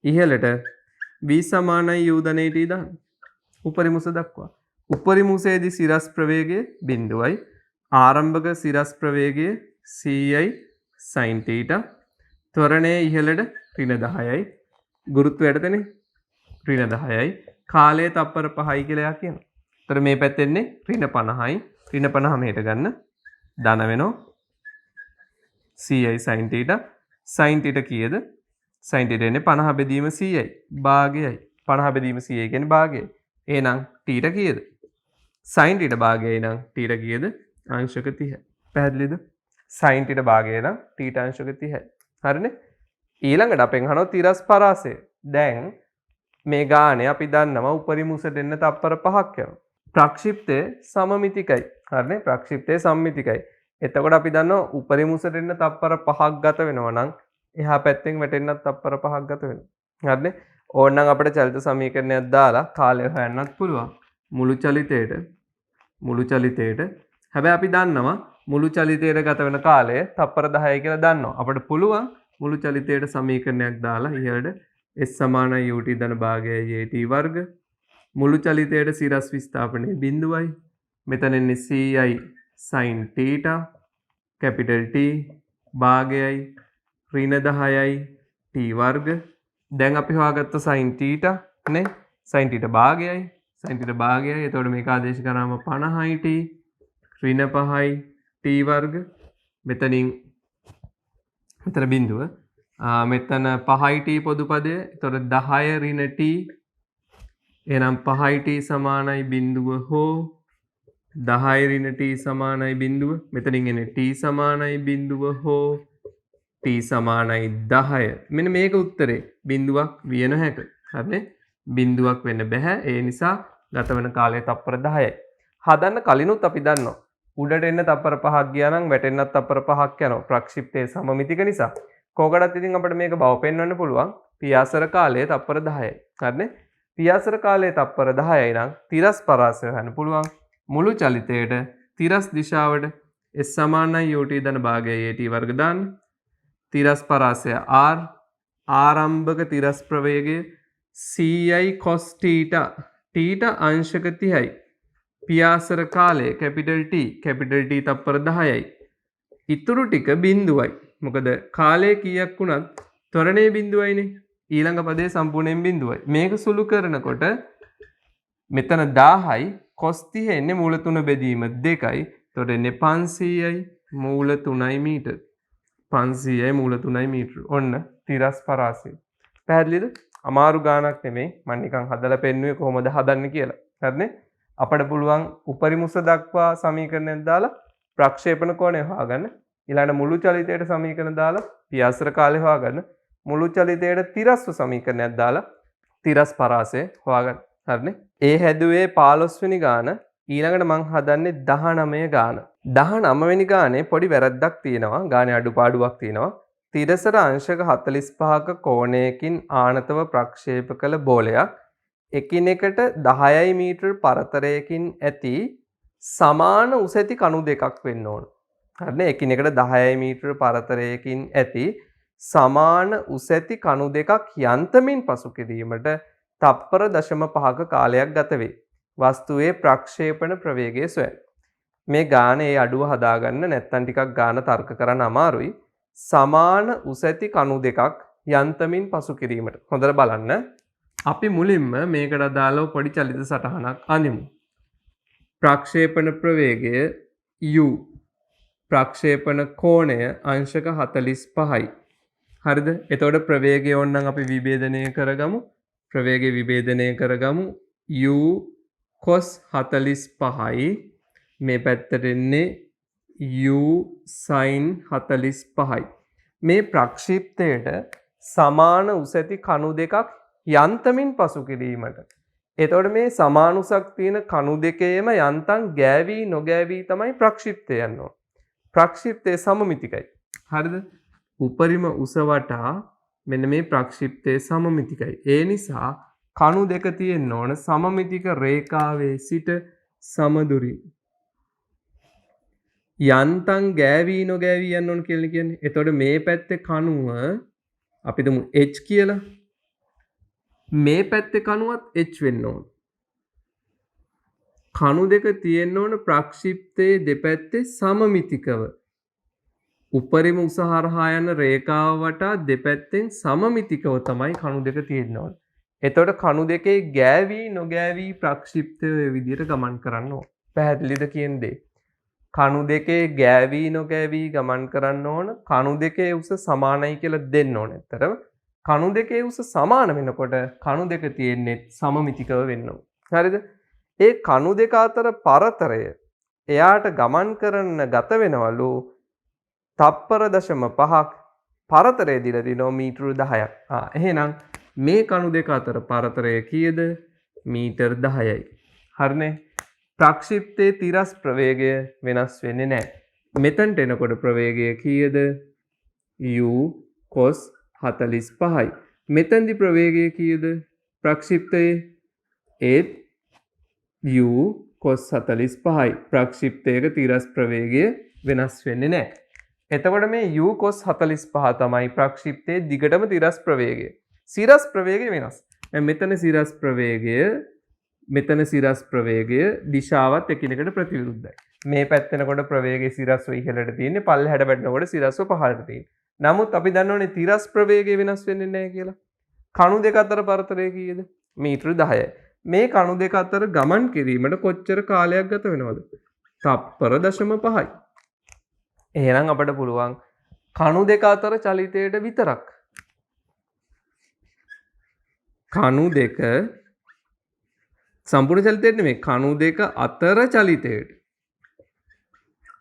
ඉහළට v සමානයි u ධන t දාන්න උපරිම උස දක්වා උපරිම උසේදී සිරස් ප්‍රවේගය බිඳුවයි ආරම්භක සිරස් ප්‍රවේගය ci sin theta ත්වරණයේ ඉහළට ඍණ 10යි ගුරුත්වයට තනේ ඍණ 10යි කාලය තප්පර 5යි කියලා කියනවා. ඒතර මේ පැත්තෙන්නේ ඍණ 50යි ඍණ 50 මෙහෙට ගන්න ධන වෙනවා ci sin theta sin theta කීයද sin theta එන්නේ 50 බෙදීම 100යි භාගයයි 50 බෙදීම 100 කියන්නේ භාගයයි එහෙනම් theta කීයද sin theta භාගයයි නම් theta කීයද අංශක 30යි පැහැදිලිද sin theta භාගය නම් theta අංශක 30යි හරිනේ ඊළඟට අපෙන් අහනවා තිරස් පරාසය දැන් මේ ගානේ අපි දන්නවා උපරිම උසට එන්න තප්පර 5ක් යනවා ප්‍රක්ෂිප්තය සමමිතිකයි හරිනේ ප්‍රක්ෂිප්තය සම්මිතිකයි එතකොට අපි දන්නවා උපරිම උසට එන්න තප්පර 5ක් ගත වෙනවා නම් එහා පැත්තෙන් වැටෙන්නත් තප්පර 5ක් ගත වෙනවා හරිනේ ඕනනම් අපිට චලිත සමීකරණයක් දාලා කාලය හොයන්නත් පුළුවන් මුළු චලිතයට හැබැයි අපි දන්නවා මුළු චලිතයට ගත වෙන කාලය තප්පර 10යි කියලා දන්නවා අපිට පුළුවන් මුළු චලිතයට සමීකරණයක් දාලා ඉහළට s සමානයි ut ධන භාගයයි at වර්ග මුළු චලිතයට සිරස් විස්ථාපනයේ බිඳුවයි මෙතන එන්නේ ci sin theta capital T භාගයයි ඍණ 10යි t වර්ග දැන් අපි හොයාගත්ත sin theta නේ sin theta භාගයයි එතකොට මේක ආදේශ කරාම 50යි t ඍණ 5යි t වර්ග මෙතන බිඳුව මෙතන 5යි t පොදු පදය එතකොට 10 ඍණ t එහෙනම් 5යි t සමානයි බිඳුව හෝ 10 ඍණ t සමානයි බිඳුව මෙතනින් එන්නේ t සමානයි බිඳුව හෝ t සමානයි 10 මෙන්න මේක උත්තරේ බිඳුවක් විය නොහැක හරිනේ බිඳුවක් වෙන්න බෑ ඒ නිසා ගත වෙන කාලය තප්පර 10යි හදන්න කලිනුත් අපි දන්නවා උඩට එන්න තප්පර 5ක් ගියා නම් වැටෙන්නත් තප්පර 5ක් යනවා ප්‍රක්ෂිප්තයේ සමමිතික නිසා කෝකටත් ඉතින් අපිට මේක බව පෙන්වන්න පුළුවන් පියාසර කාලය තප්පර 10යි හරිනේ පියාසර කාලය තප්පර 10යි නම් තිරස් පරාසය හොයන්න පුළුවන් මුළු චලිතයට තිරස් දිශාවට s සමානයි ut ධන භාගයයි at වර්ග දාන්න තිරස් පරාසය r ආරම්භක තිරස් ප්‍රවේගය ci cos theta theta අංශක 30යි පියාසර කාලය capital T තප්පර 10යි ඉතුරු ටික බිඳුවයි මොකද කාලය කීයක් වුණත් ත්වරණයේ බිඳුවයිනේ ඊළඟ පදේ සම්පූර්ණයෙන් බිඳුවයි මේක සුළු කරනකොට මෙතන 10යි cos 30 එන්නේ මූල 3 බෙදීම 2යි එතකොට එන්නේ 500යි මූල 3යි මීටර 500යි මූල 3යි මීටර ඔන්න තිරස් පරාසය පැහැදිලිද අමාරු ගානක් නෙමෙයි මම නිකන් හදලා පෙන්නුවේ කොහොමද හදන්නේ කියලා හරිනේ අපිට පුළුවන් උපරිම උස දක්වා සමීකරණයක් දාලා ප්‍රක්ෂේපණ කෝණය හොයාගන්න ඊළඟ මුළු චලිතයට සමීකරණ දාලා පියාසර කාලය හොයාගන්න මුළු චලිතයට තිරස්ව සමීකරණයක් දාලා තිරස් පරාසය හොයාගන්න හරිනේ ඒ හැදුවේ 15 වෙනි ගාන ඊළඟට මං හදන්නේ 19 ගාන 19 වෙනි ගානේ පොඩි වැරද්දක් තියෙනවා ගානේ අඩුපාඩුවක් තියෙනවා තිරසට අංශක 45ක කෝණයකින් ආනතව ප්‍රක්ෂේප කළ බෝලයක් එකිනෙකට 10 මීටර පරතරයකින් ඇති සමාන උස ඇති කණු දෙකක් වෙන්න ඕන. හරිනේ එකිනෙකට 10 මීටර පරතරයකින් ඇති සමාන උස ඇති කණු දෙකක් යන්තමින් පසු කිරීමට තප්පර 0.5ක කාලයක් ගත වේ. වස්තුවේ ප්‍රක්ෂේපණ ප්‍රවේගය සොයන්න. මේ ගානේ අඩුව හදාගන්න නැත්තම් ටිකක් ගාන තර්ක කරන්න අමාරුයි. සමාන උස ඇති කණු දෙකක් යන්තමින් පසු කිරීමට. හොඳට බලන්න. අපි මුලින්ම මේකට අදාළව පොඩි චලිත සටහනක් අඳිමු. ප්‍රක්ෂේපණ ප්‍රවේගය u ප්‍රක්ෂේපණ කෝණය අංශක 45යි. හරිද? එතකොට ප්‍රවේගය ඕනනම් අපි විභේදනය කරගමු. ප්‍රවේගය විභේදනය කරගමු. u cos 45යි. මේ පැත්තට එන්නේ u sin 45යි. මේ ප්‍රක්ෂිප්තයට සමාන උස ඇති කණු දෙකක් යන්තමින් පසු කිරීමට. එතකොට මේ සමාන උසක් තියෙන කණු දෙකේම යන්තම් ගෑවි නොගෑවි තමයි ප්‍රක්ෂිප්තය යන්නේ. ප්‍රක්ෂිප්තය සමමිතිකයි. හරිද? උපරිම උස වටා මෙන්න මේ ප්‍රක්ෂිප්තය සමමිතිකයි. ඒ නිසා කණු දෙක තියෙන්න ඕන සමමිතික රේඛාවේ සිට සමදුරින්. යන්තම් ගෑවි නොගෑවි යන්න ඕන කියලා කියන්නේ. එතකොට මේ පැත්තේ කණුව අපි තුමු h කියලා. මේ පැත්තේ කණුවත් h වෙන්න ඕන. කණු දෙක තියෙන්න ඕන ප්‍රක්ෂිප්තයේ දෙපැත්තේ සමමිතිකව. උපරිම උස හරහා යන රේඛාව වටා දෙපැත්තෙන් සමමිතිකව තමයි කණු දෙක තියෙන්න ඕන. එතකොට කණු දෙකේ ගෑවි නොගෑවි ප්‍රක්ෂිප්තය ඒ විදිහට ගමන් කරන්න ඕන. පැහැදිලිද කියන දේ? කණු දෙකේ ගෑවි නොගෑවි ගමන් කරන්න ඕන. කණු දෙකේ උස සමානයි කියලා දෙන්න ඕන. ඇත්තටම කණු දෙකේ උස සමාන වෙනකොට කණු දෙක තියෙන්නේ සමමිතිකව වෙන්න ඕන. හරිද? ඒ කණු දෙක අතර පරතරය එයාට ගමන් කරන්න ගත වෙනවලු තප්පර 0.5ක් පරතරය දීලා දිනවා මීටර 10ක්. එහෙනම් මේ කණු දෙක අතර පරතරය කීයද? මීටර 10යි. හරිනේ? ප්‍රක්ෂිප්තයේ තිරස් ප්‍රවේගය වෙනස් වෙන්නේ නැහැ. මෙතනට එනකොට ප්‍රවේගය කීයද? u cos 45යි. මෙතනදි ප්‍රවේගය කීයද? ප්‍රක්ෂිප්තයේ ඒත් u cos 45යි. ප්‍රක්ෂිප්තයක තිරස් ප්‍රවේගය වෙනස් වෙන්නේ නැහැ. එතකොට මේ u cos 45 තමයි ප්‍රක්ෂිප්තයේ දිගටම තිරස් ප්‍රවේගය. සිරස් ප්‍රවේගය වෙනස්. මෙතන සිරස් ප්‍රවේගය මෙතන සිරස් ප්‍රවේගය දිශාවත් එකිනෙකට ප්‍රතිවිරුද්ධයි. මේ පැත්තෙනකොට ප්‍රවේගයේ සිරස්ව ඉහළට තියෙන්නේ, පල්ලෙහාට වැටෙනකොට සිරස්ව පහළට තියෙන්නේ. නමුත් අපි දන්නවනේ තිරස් ප්‍රවේගය වෙනස් වෙන්නේ නැහැ කියලා. කණු දෙක අතර පරතරය කීයද? මීටර 10යි. මේ කණු දෙක අතර ගමන් කිරීමට කොච්චර කාලයක් ගත වෙනවද? තප්පර 0.5යි. එහෙනම් අපිට පුළුවන් කණු දෙක අතර චලිතයට විතරක් කණු දෙක සම්පූර්ණ චලිතයට නෙමෙයි කණු දෙක අතර චලිතයට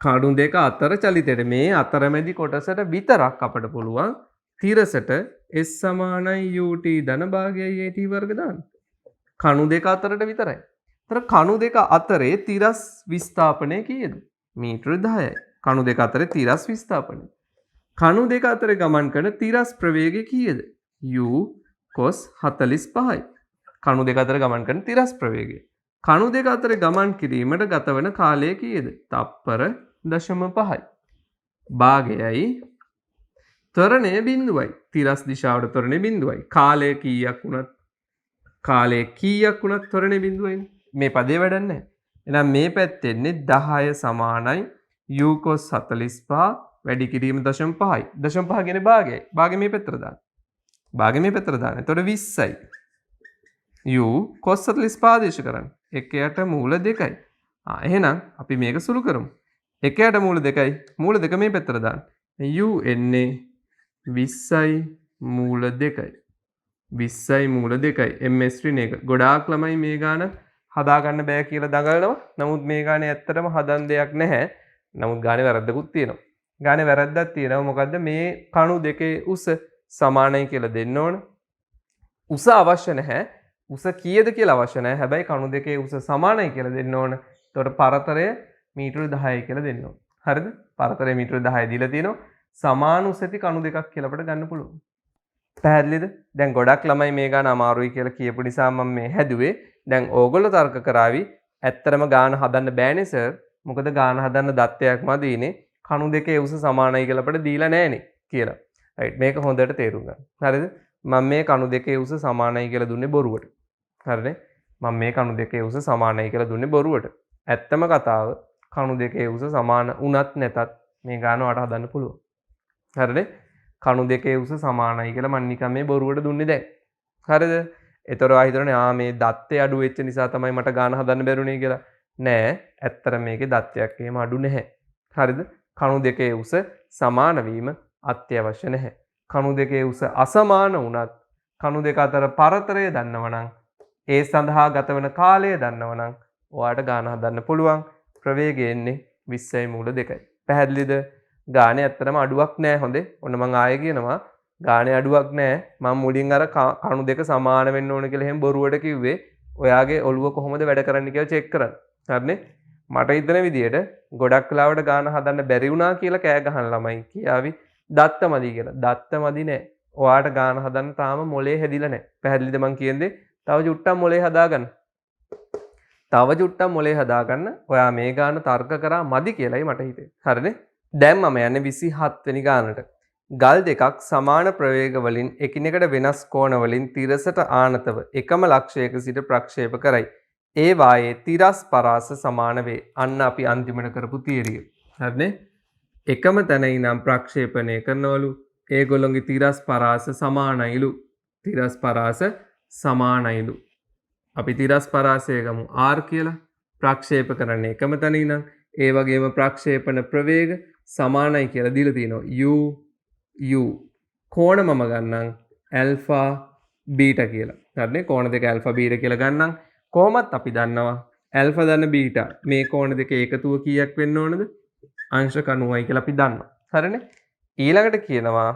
කණු දෙක අතර චලිතයට මේ අතරමැදි කොටසට විතරක් අපිට පුළුවන් තිරසට s සමානයි ut ධන භාගයයි at වර්ග දාන්න. කණු දෙක අතරට විතරයි. ඒතර කණු දෙක අතරේ තිරස් විස්ථාපනය කීයද? මීටර 10යි. කණු දෙක අතරේ තිරස් විස්ථාපනය. කණු දෙක අතරේ ගමන් කරන තිරස් ප්‍රවේගය කීයද? u cos 45යි. කණු දෙක අතර ගමන් කරන තිරස් ප්‍රවේගය. කණු දෙක අතර ගමන් කිරීමට ගත වන කාලය කීයද? තප්පර 0.5යි. භාගයයි ත්වරණය බිඳුවයි. තිරස් දිශාවට ත්වරණය බිඳුවයි. කාලය කීයක් වුණත් ත්වරණය බිඳුවයිනේ. මේ පදේ වැඩක් නැහැ. එහෙනම් මේ පැත්තේ ඉන්නේ 10 සමානයි u cos 45 වැඩි කිරීම 0.5යි. 0.5 කියන්නේ භාගයයි. භාගය මේ පැත්තට දාන්න. භාගය මේ පැත්තට දාන්න. එතකොට 20යි. u cos 45 ආදේශ කරන්න. 1යට මූල 2යි. එහෙනම් අපි මේක සුළු කරමු. 1යට මූල 2යි. මූල 2 මේ පැත්තට දාන්න. u එන්නේ 20යි මූල 2යි. 20යි මූල 2යි. ms ඍණ 1. ගොඩාක් ළමයි මේ ගාන හදා ගන්න බෑ කියලා දඟලනවා. නමුත් මේ ගානේ ඇත්තටම හදන් දෙයක් නැහැ. නමුත් ගානේ වැරද්දකුත් තියෙනවා. ගානේ වැරද්දක් තියෙනවා. මොකද්ද? මේ කණු දෙකේ උස සමානයි කියලා දෙන්න ඕන. උස අවශ්‍ය නැහැ. උස කීයද කියලා අවශ්‍ය නැහැ. හැබැයි කණු දෙකේ උස සමානයි කියලා දෙන්න ඕන. එතකොට පරතරය මීටර 10යි කියලා දෙන්න ඕන. හරිද? පරතරය මීටර 10යි දීලා තියෙනවා. සමාන උස ඇති කණු දෙකක් කියලා අපිට ගන්න පුළුවන්. පැහැදිලිද? දැන් ගොඩක් ළමයි මේ ගාන අමාරුයි කියලා කියපු නිසා මම මේ හැදුවේ. දැන් ඕගොල්ලෝ තර්ක කරાવી ඇත්තටම ගාන හදන්න බෑනේ සර්. මොකද ගාන හදන්න දත්තයක්ම දීනේ. කණු දෙකේ උස සමානයි කියලා අපිට දීලා නැහනේ කියලා. රයිට් මේක හොඳට තේරුම් ගන්න. හරිද? මම මේ කණු දෙකේ උස සමානයි කියලා දුන්නේ බොරුවට. හරිනේ? මම මේ කණු දෙකේ උස සමානයි කියලා දුන්නේ බොරුවට. ඇත්තම කතාව කණු දෙකේ උස සමාන වුණත් නැතත් මේ ගාන ඔයාලට හදන්න පුළුවන්. හරිනේ? කණු දෙකේ උස සමානයි කියලා මම නිකන් මේ බොරුවට දුන්නේ දැන්. හරිද? ඒතර ඔයා හිතන්නේ මේ දත්තේ අඩු වෙච්ච නිසා තමයි මට ගාන හදන්න බැරුණේ කියලා. නෑ, ඇත්තට මේකේ දත්තයක් එහෙම අඩු නැහැ. හරිද? කණු දෙකේ උස සමාන වීම අත්‍යවශ්‍ය නැහැ. කණු දෙකේ උස අසමාන වුණත් කණු දෙක අතර පරතරය දන්නවනම් ඒ සඳහා ගත වන කාලය දන්නවනම් ඔයාට ගාන හදන්න පුළුවන්. ප්‍රවේගය එන්නේ 20.2යි. පැහැදිලිද? ගානේ ඇත්තටම අඩුවක් නෑ. හොඳේ. ඔන්න මම ආයෙ කියනවා ගානේ අඩුවක් නෑ. මම මුලින් අර කණු දෙක සමාන වෙන්න ඕන කියලා එහෙම බොරුවට කිව්වේ. ඔයාගේ ඔළුව කොහොමද වැඩ කරන්නේ කියලා චෙක් කරන්න. හරිනේ? මට හිතන විදියට ගොඩක් වෙලාවට ගාන හදන්න බැරි වුණා කියලා කෑ ගහන ළමයි කියාවි දත්තමදි කියලා. දත්තමදි නෑ. ඔයාට ගාන හදන්න තාම මොලේ හැදිලා නෑ. පැහැදිලිද මං කියන්නේ? තව චුට්ටක් මොලේ හදාගන්න. තව චුට්ටක් මොලේ හදාගන්න. ඔයා මේ ගාන තර්ක කරා මදි කියලායි මට හිතෙන්නේ. හරිනේ? දැන් මම යන්නේ 27 වෙනි ගානට. ගල් දෙකක් සමාන ප්‍රවේග වලින් එකිනෙකට වෙනස් කෝණ වලින් තිරසට ආනතව එකම ලක්ෂයක සිට ප්‍රක්ෂේප කරයි. ඒ වායේ තිරස් පරාස සමාන වේ. අන්න අපි අන්තිමට කරපු තියරිය. හරිනේ? එකම තැන ඉඳන් ප්‍රක්ෂේපණය කරනවලු. ඒගොල්ලොන්ගේ තිරස් පරාස සමානයිලු. තිරස් පරාස සමානයිලු. අපි තිරස් පරාසය ගමු R කියලා. ප්‍රක්ෂේප කරන්නේ එකම තැන ඉඳන්. ඒ වගේම ප්‍රක්ෂේපණ ප්‍රවේග සමානයි කියලා දීලා තියෙනවා. U කෝණ මම ගන්නම් ඇල්ෆා බීටා කියලා. හරිනේ? කෝණ දෙක ඇල්ෆා බීටා කියලා ගන්නම්. කොහොමත් අපි දන්නවා ඇල්ෆා දන්න බීටා මේ කෝණ දෙක එකතුව කීයක් වෙන්න ඕනද? අංශ 90යි කියලා අපි දන්නවා. හරිනේ? ඊළඟට කියනවා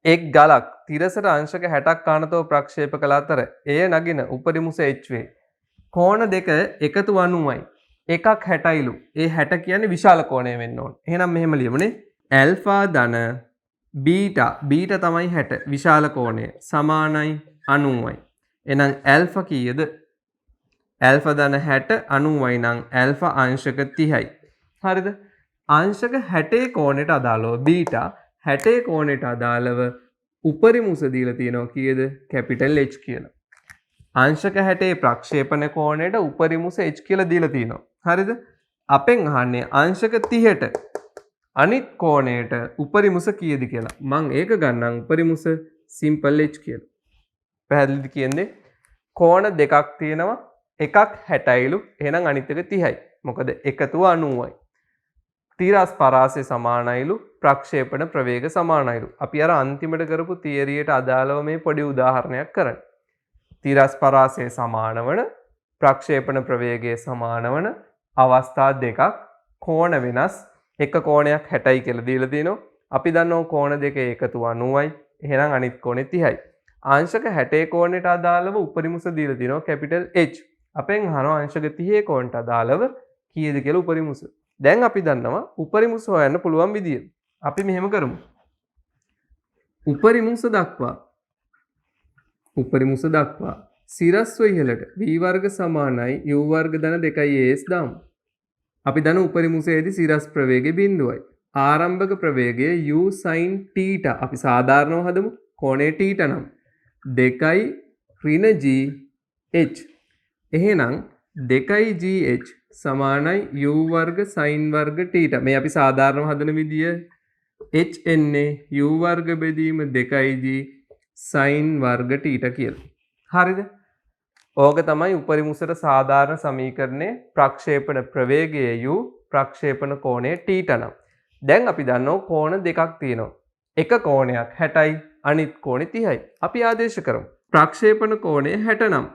එක් ගලක් තිරසට අංශක 60ක් ආනතව ප්‍රක්ෂේප කළ අතර එය නගින උපරිම උස h වේ. කෝණ දෙක එකතු 90යි. එකක් 60යිලු. ඒ 60 කියන්නේ විශාල කෝණය වෙන්න ඕන. එහෙනම් මෙහෙම ලියමුනේ. ඇල්ෆා ධන බීටා තමයි 60 විශාල කෝණය සමානයි 90යි. එහෙනම් ඇල්ෆා කීයද? ඇල්ෆා ධන 60 90යි නම් ඇල්ෆා අංශක 30යි. හරිද? අංශක 60 කෝණයට අදාළව බීටා 60 කෝණයට අදාළව උපරිම උස දීලා තියෙනවා කීයද? කැපිටල් H කියලා. අංශක 60 ප්‍රක්ෂේපණ කෝණයට උපරිම උස H කියලා දීලා තියෙනවා. හරිද? අපෙන් අහන්නේ අංශක 30ට අනිත් කෝණයට උපරිම උස කීයද කියලා. මං ඒක ගන්නම් උපරිම උස සිම්පල් H කියලා. පැහැදිලිද කියන්නේ? කෝණ දෙකක් තියෙනවා. එකක් 60යිලු. එහෙනම් අනිත් එක 30යි. මොකද එකතුව 90යි. තිරස් පරාසය සමානයිලු. ප්‍රක්ෂේපණ ප්‍රවේග සමානයිලු. අපි අර අන්තිමට කරපු තියරියට අදාළව මේ පොඩි උදාහරණයක් කරන්න. තිරස් පරාසය සමානවන ප්‍රක්ෂේපණ ප්‍රවේගය සමානවන අවස්ථා දෙකක් කෝණ වෙනස්. එක කෝණයක් 60යි කියලා දීලා තිනවා. අපි දන්නවා කෝණ දෙක එකතු 90යි. එහෙනම් අනිත් කෝණේ 30යි. අංශක 60 කෝණයට අදාළව උපරිම උස දීලා තිනවා කැපිටල් H. අපෙන් අහනවා අංශක 30 කෝණයට අදාළව කීයද කියලා උපරිම උස. දැන් අපි දන්නවා උපරිම උස හොයන්න පුළුවන් විදිය. අපි මෙහෙම කරමු. උපරිම උස දක්වා සිරස්ව ඉහළට v වර්ග සමානයි u වර්ග ධන 2as දාමු. අපි දන්න උපරිම උසේදී සිරස් ප්‍රවේගය බිඳුවයි. ආරම්භක ප්‍රවේගය u sin θ. අපි සාධාරණව හදමු. කෝණය θ නම් 2 ඍණ g h. එහෙනම් 2gh සමානයි u වර්ග sin වර්ග θ. මේ අපි සාධාරණව හදන විදිය h එන්නේ u වර්ග බෙදීම 2g sin වර්ග θ කියලා. හරිද? ඕක තමයි උපරිම උසට සාධාරණ සමීකරණයේ ප්‍රක්ෂේපණ ප්‍රවේගයේ u ප්‍රක්ෂේපණ කෝණය θ නම්. දැන් අපි දන්නවා කෝණ දෙකක් තියෙනවා. එක කෝණයක් 60යි අනිත් කෝණේ 30යි. අපි ආදේශ කරමු. ප්‍රක්ෂේපණ කෝණය 60 නම්.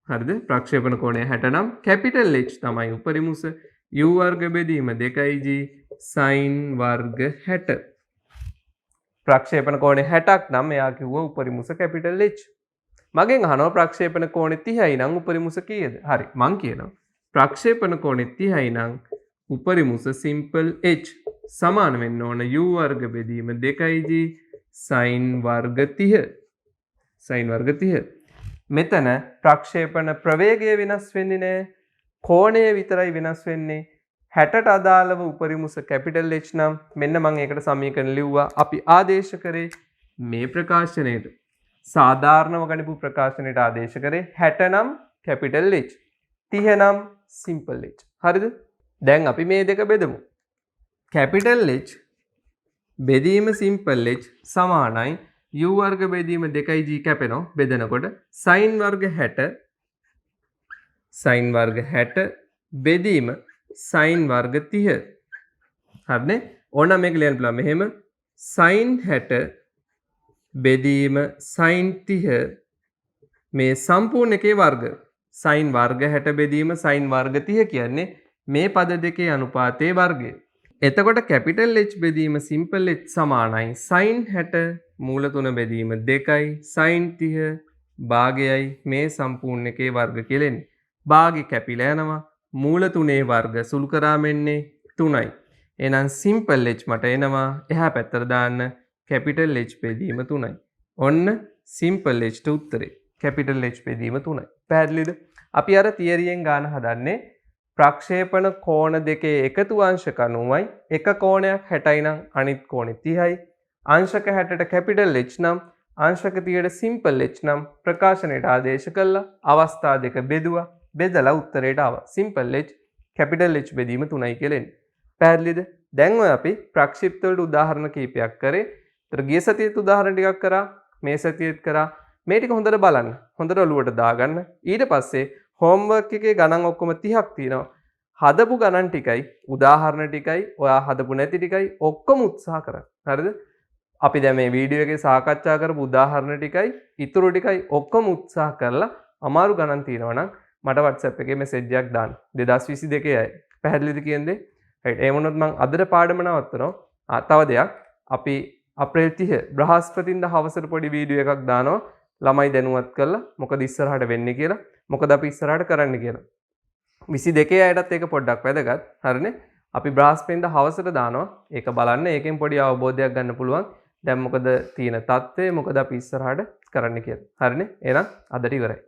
හරිද? ප්‍රක්ෂේපණ කෝණය 60 නම් කැපිටල් H තමයි උපරිම උස. u වර්ග බෙදීම 2g sin වර්ග 60. ප්‍රක්ෂේපණ කෝණය 60ක් නම් එයා කිව්වා උපරිම උස කැපිටල් H. මගෙන් අහනවා ප්‍රක්ෂේපණ කෝණය 30යි නම් උපරිම උස කීයද? හරි. මං කියනවා ප්‍රක්ෂේපණ කෝණය 30යි නම් උපරිම උස සිම්පල් H සමාන වෙන්න ඕන u වර්ග බෙදීම 2g sin වර්ග 30. sin වර්ග 30. මෙතන ප්‍රක්ෂේපණ ප්‍රවේගය වෙනස් වෙන්නේ නැහැ. කෝණය විතරයි වෙනස් වෙන්නේ. 60ට අදාළව උපරිම උස කැපිටල් H නම් මෙන්න මම ඒකට සමීකරණ ලිව්වා. අපි ආදේශ කරේ මේ ප්‍රකාශනයට. සාධාරණව ගනිපු ප්‍රකාශනයට ආදේශ කරේ 60 නම් කැපිටල් H 30 නම් සිම්පල් H. හරිද? දැන් අපි මේ දෙක බෙදමු. capital H බෙදීම simple h සමානයි u වර්ග බෙදීම 2g කැපෙනවා බෙදනකොට sin වර්ග 60 බෙදීම sin වර්ග 30. හරිනේ? ඕන මේක ලියන්න පුළුවන්. මෙහෙම sin 60 බෙදීම sin 30 මේ සම්පූර්ණ එකේ වර්ග. sin වර්ග 60 බෙදීම sin වර්ග 30 කියන්නේ මේ පද දෙකේ අනුපාතයේ වර්ගය. එතකොට capital H බෙදීම simple h සමානයි sin 60 මූල 3 බෙදීම 2යි sin 30 භාගයයි මේ සම්පූර්ණ එකේ වර්ග කියලා එන්නේ. භාගය කැපිලා යනවා. මූල 3ේ වර්ග සුළු කරාම එන්නේ 3යි. එහෙනම් simple h මට එනවා එහා පැත්තට දාන්න capital H බෙදීම 3යි. ඔන්න simple h ට උත්තරේ. capital H බෙදීම 3යි. පැහැදිලිද? අපි අර තියරියෙන් ගාන හදන්නේ ප්‍රක්ෂේපණ කෝණ දෙකේ එකතු අංශක 90යි. එක කෝණයක් 60යි නම් අනිත් කෝණේ 30යි. අංශක 60ට capital H නම් අංශක 30ට simple h නම් ප්‍රකාශනයට ආදේශ කළා. අවස්ථා දෙක බෙදුවා. බෙදලා උත්තරයට ආවා. simple h capital H බෙදීම 3යි කියලා එන්නේ. පැහැදිලිද? දැන් ඔය අපි ප්‍රක්ෂිප්ත වලට උදාහරණ කීපයක් කරේ. ඒතර ගිය සතියේත් උදාහරණ ටිකක් කරා. මේ සතියේත් කරා. මේ ටික හොඳට බලන්න. හොඳට ඔලුවට දාගන්න. ඊට පස්සේ homework එකේ ගණන් ඔක්කොම 30ක් තියෙනවා. හදපු ගණන් ටිකයි උදාහරණ ටිකයි ඔයා හදපු නැති ටිකයි ඔක්කොම උත්සාහ කරන්න. හරිද? අපි දැන් මේ වීඩියෝ එකේ සාකච්ඡා කරපු උදාහරණ ටිකයි ඉතුරු ටිකයි ඔක්කොම උත්සාහ කරලා අමාරු ගණන් තියෙනවා නම් මට WhatsApp එකේ මැසේජ් එකක් දාන්න. 2022 අය. පැහැදිලිද කියන්නේ? right. ඒ වුණොත් මම අදට පාඩම නවත්තනවා. තව දෙයක් අපි අප්‍රේල් 30 බ්‍රහස්පතින්දා හවසට පොඩි වීඩියෝ එකක් දානවා. ළමයි දැනුවත් කරලා මොකද ඉස්සරහට වෙන්නේ කියලා. මොකද අපි ඉස්සරහට කරන්න කියලා. 22 අයටත් ඒක පොඩ්ඩක් වැදගත්. හරිනේ? අපි බ්‍රහස්පතින්දා හවසට දානවා. ඒක බලන්න. ඒකෙන් පොඩි අවබෝධයක් ගන්න පුළුවන්. දැන් මොකද තියෙන තත්ත්වය මොකද අපි ඉස්සරහට කරන්න කියලා. හරිනේ? එහෙනම් අදට ඉවරයි.